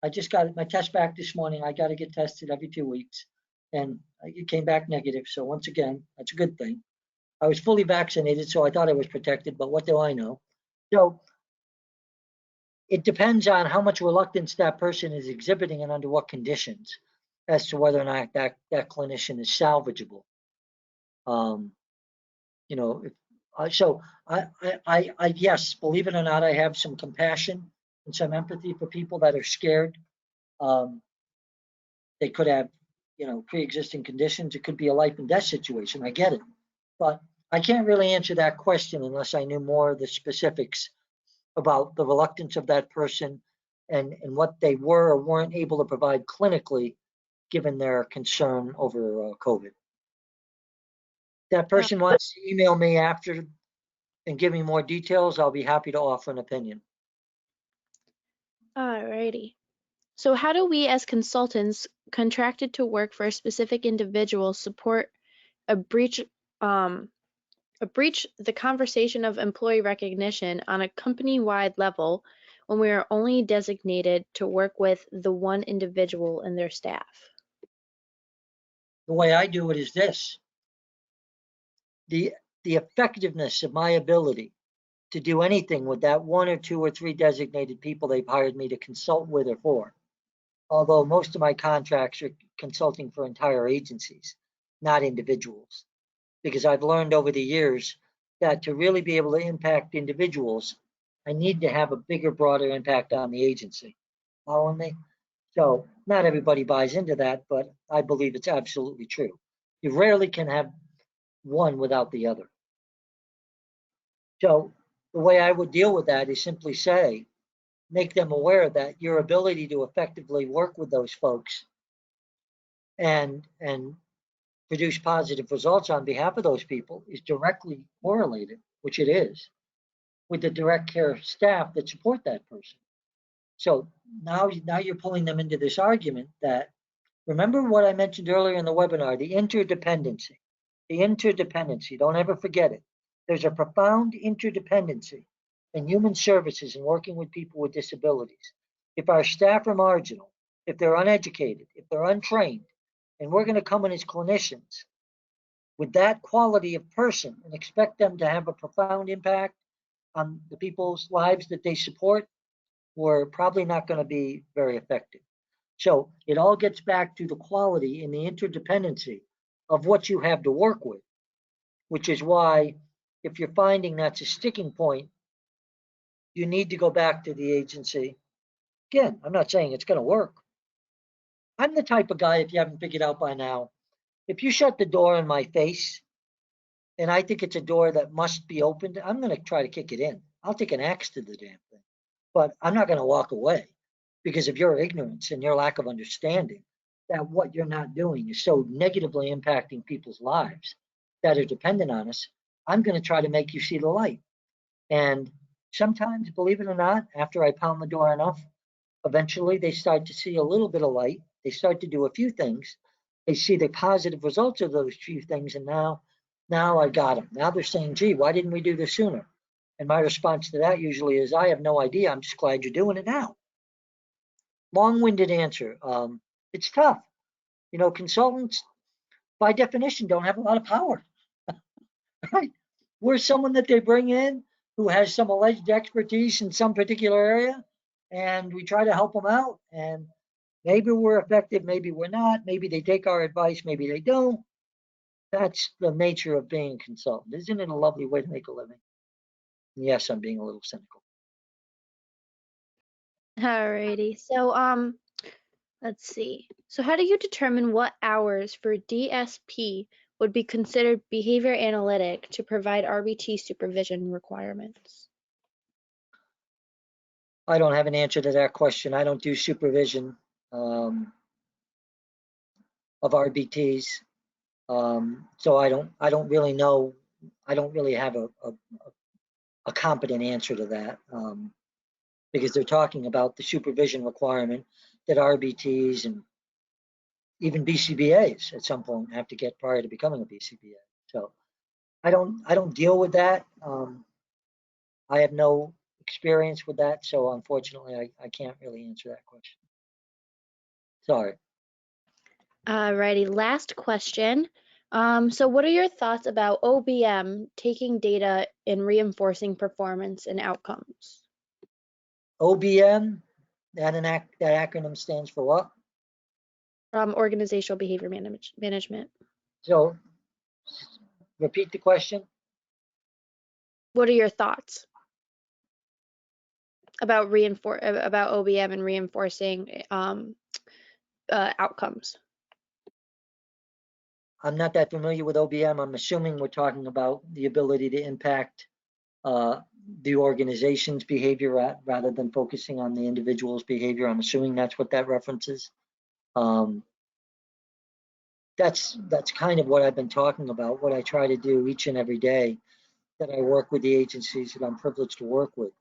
I just got my test back this morning. I got to get tested every 2 weeks, and it came back negative. So once again, that's a good thing. I was fully vaccinated, so I thought I was protected, but what do I know? So it depends on how much reluctance that person is exhibiting and under what conditions as to whether or not that clinician is salvageable. So I yes, believe it or not, I have some compassion and some empathy for people that are scared. They could have, pre-existing conditions. It could be a life and death situation. I get it, but I can't really answer that question unless I knew more of the specifics about the reluctance of that person and what they were or weren't able to provide clinically, given their concern over COVID. That person wants to email me after and give me more details. I'll be happy to offer an opinion. Alrighty. So how do we as consultants contracted to work for a specific individual support a breach the conversation of employee recognition on a company-wide level when we are only designated to work with the one individual and their staff? The way I do it is this. The effectiveness of my ability to do anything with that 1 or 2 or 3 designated people they've hired me to consult with or for. Although most of my contracts are consulting for entire agencies, not individuals. Because I've learned over the years that to really be able to impact individuals, I need to have a bigger, broader impact on the agency. Following me? So not everybody buys into that, but I believe it's absolutely true. You rarely can have one without the other. So the way I would deal with that is simply say, make them aware that your ability to effectively work with those folks and produce positive results on behalf of those people is directly correlated, which it is, with the direct care staff that support that person. So now you're pulling them into this argument that Remember what I mentioned earlier in the webinar, the interdependency. The interdependency, don't ever forget it. There's a profound interdependency in human services and working with people with disabilities. If our staff are marginal, if they're uneducated, if they're untrained, and we're going to come in as clinicians with that quality of person and expect them to have a profound impact on the people's lives that they support, we're probably not going to be very effective. So it all gets back to the quality and the interdependency of what you have to work with, which is why if you're finding that's a sticking point, you need to go back to the agency. Again, I'm not saying it's going to work. I'm the type of guy, if you haven't figured out by now, if you shut the door in my face and I think it's a door that must be opened, I'm going to try to kick it in. I'll take an axe to the damn thing. But I'm not going to walk away because of your ignorance and your lack of understanding that what you're not doing is so negatively impacting people's lives that are dependent on us. I'm going to try to make you see the light. And sometimes, believe it or not, after I pound the door enough, eventually they start to see a little bit of light. They start to do a few things. They see the positive results of those few things. And now I got them. Now they're saying, gee, why didn't we do this sooner? And my response to that usually is, I have no idea. I'm just glad you're doing it now. Long-winded answer. It's tough. You know, consultants, by definition, don't have a lot of power. Right? We're someone that they bring in who has some alleged expertise in some particular area, and we try to help them out. And maybe we're effective, maybe we're not. Maybe they take our advice, maybe they don't. That's the nature of being a consultant. Isn't it a lovely way to make a living? Yes, I'm being a little cynical. Alrighty. So let's see. So how do you determine what hours for DSP would be considered behavior analytic to provide RBT supervision requirements? I don't have an answer to that question. I don't do supervision of RBTs. So I don't really know. I don't really have a competent answer to that because they're talking about the supervision requirement that RBTs and even BCBAs at some point have to get prior to becoming a BCBA. So I don't deal with that. I have no experience with that, so unfortunately I can't really answer that question. Sorry. Alrighty, last question. So what are your thoughts about OBM taking data and reinforcing performance and outcomes? OBM, that acronym stands for what? Organizational behavior management. So repeat the question. What are your thoughts about OBM and reinforcing outcomes? I'm not that familiar with OBM. I'm assuming we're talking about the ability to impact the organization's behavior rather than focusing on the individual's behavior. I'm assuming that's what that references. That's kind of what I've been talking about, what I try to do each and every day that I work with the agencies that I'm privileged to work with,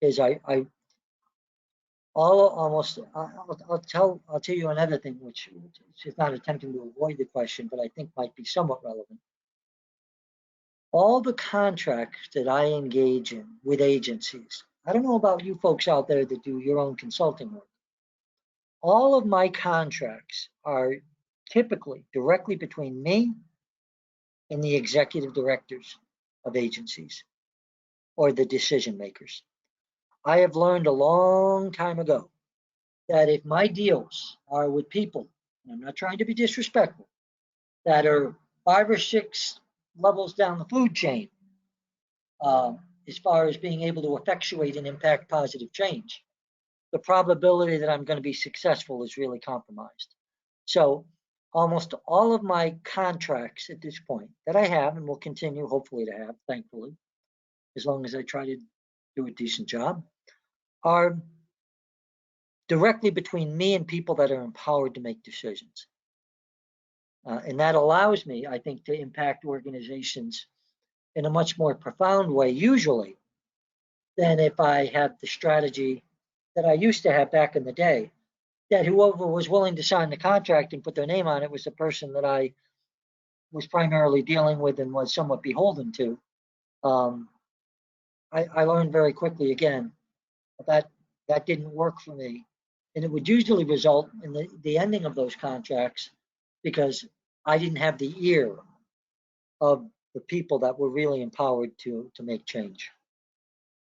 is I'll tell you another thing, which is not attempting to avoid the question, but I think might be somewhat relevant. All the contracts that I engage in with agencies, I don't know about you folks out there that do your own consulting work. All of my contracts are typically directly between me and the executive directors of agencies or the decision makers. I have learned a long time ago that if my deals are with people, and I'm not trying to be disrespectful, that are 5 or 6 levels down the food chain, as far as being able to effectuate and impact positive change, the probability that I'm going to be successful is really compromised. So almost all of my contracts at this point that I have and will continue hopefully to have, thankfully, as long as I try to do a decent job, are directly between me and people that are empowered to make decisions. And that allows me, I think, to impact organizations in a much more profound way, usually, than if I had the strategy that I used to have back in the day that whoever was willing to sign the contract and put their name on it was the person that I was primarily dealing with and was somewhat beholden to. Um, I learned very quickly again that that didn't work for me. And it would usually result in the ending of those contracts because I didn't have the ear of the people that were really empowered to make change.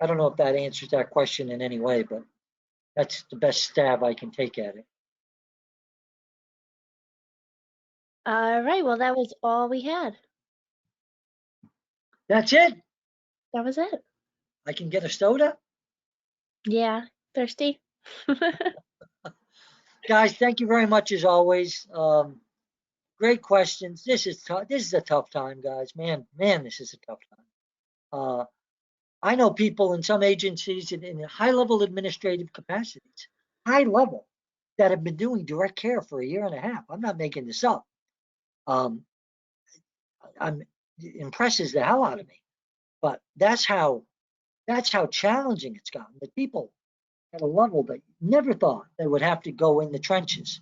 I don't know if that answers that question in any way, but that's the best stab I can take at it. All right, well, that was all we had. That's it. That was it. I can get a soda. Yeah, thirsty? Guys, thank you very much as always. Great questions. This is tough. This is a tough time, guys. Man, this is a tough time. Uh, I know people in some agencies in high level administrative capacities, high level, that have been doing direct care for a year and a half. I'm not making this up. Um, I'm it impresses the hell out of me. But that's how challenging it's gotten. The people at a level that never thought they would have to go in the trenches.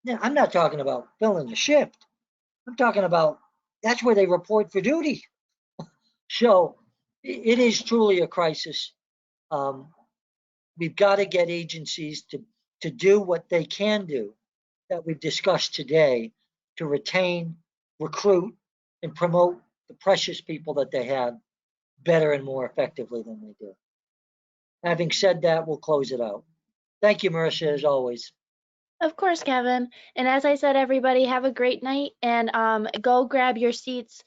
Now, I'm not talking about filling a shift. I'm talking about that's where they report for duty. So it is truly a crisis. Um, we've got to get agencies to do what they can do that we've discussed today to retain, recruit, and promote the precious people that they have better and more effectively than they do. Having said that, we'll close it out. Thank you, Marissa, as always. Of course, Kevin. And as I said, everybody, have a great night and go grab your seats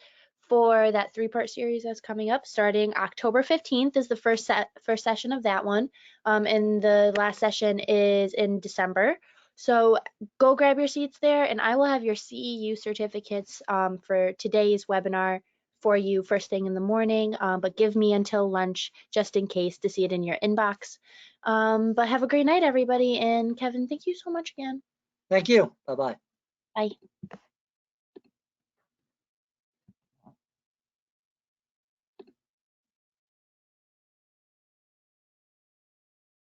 for that three-part series that's coming up. Starting October 15th is the first session of that one, and the last session is in December. So go grab your seats there, and I will have your CEU certificates for today's webinar for you first thing in the morning, but give me until lunch just in case to see it in your inbox. But have a great night, everybody. And Kevin, thank you so much again. Thank you. Bye-bye. Bye.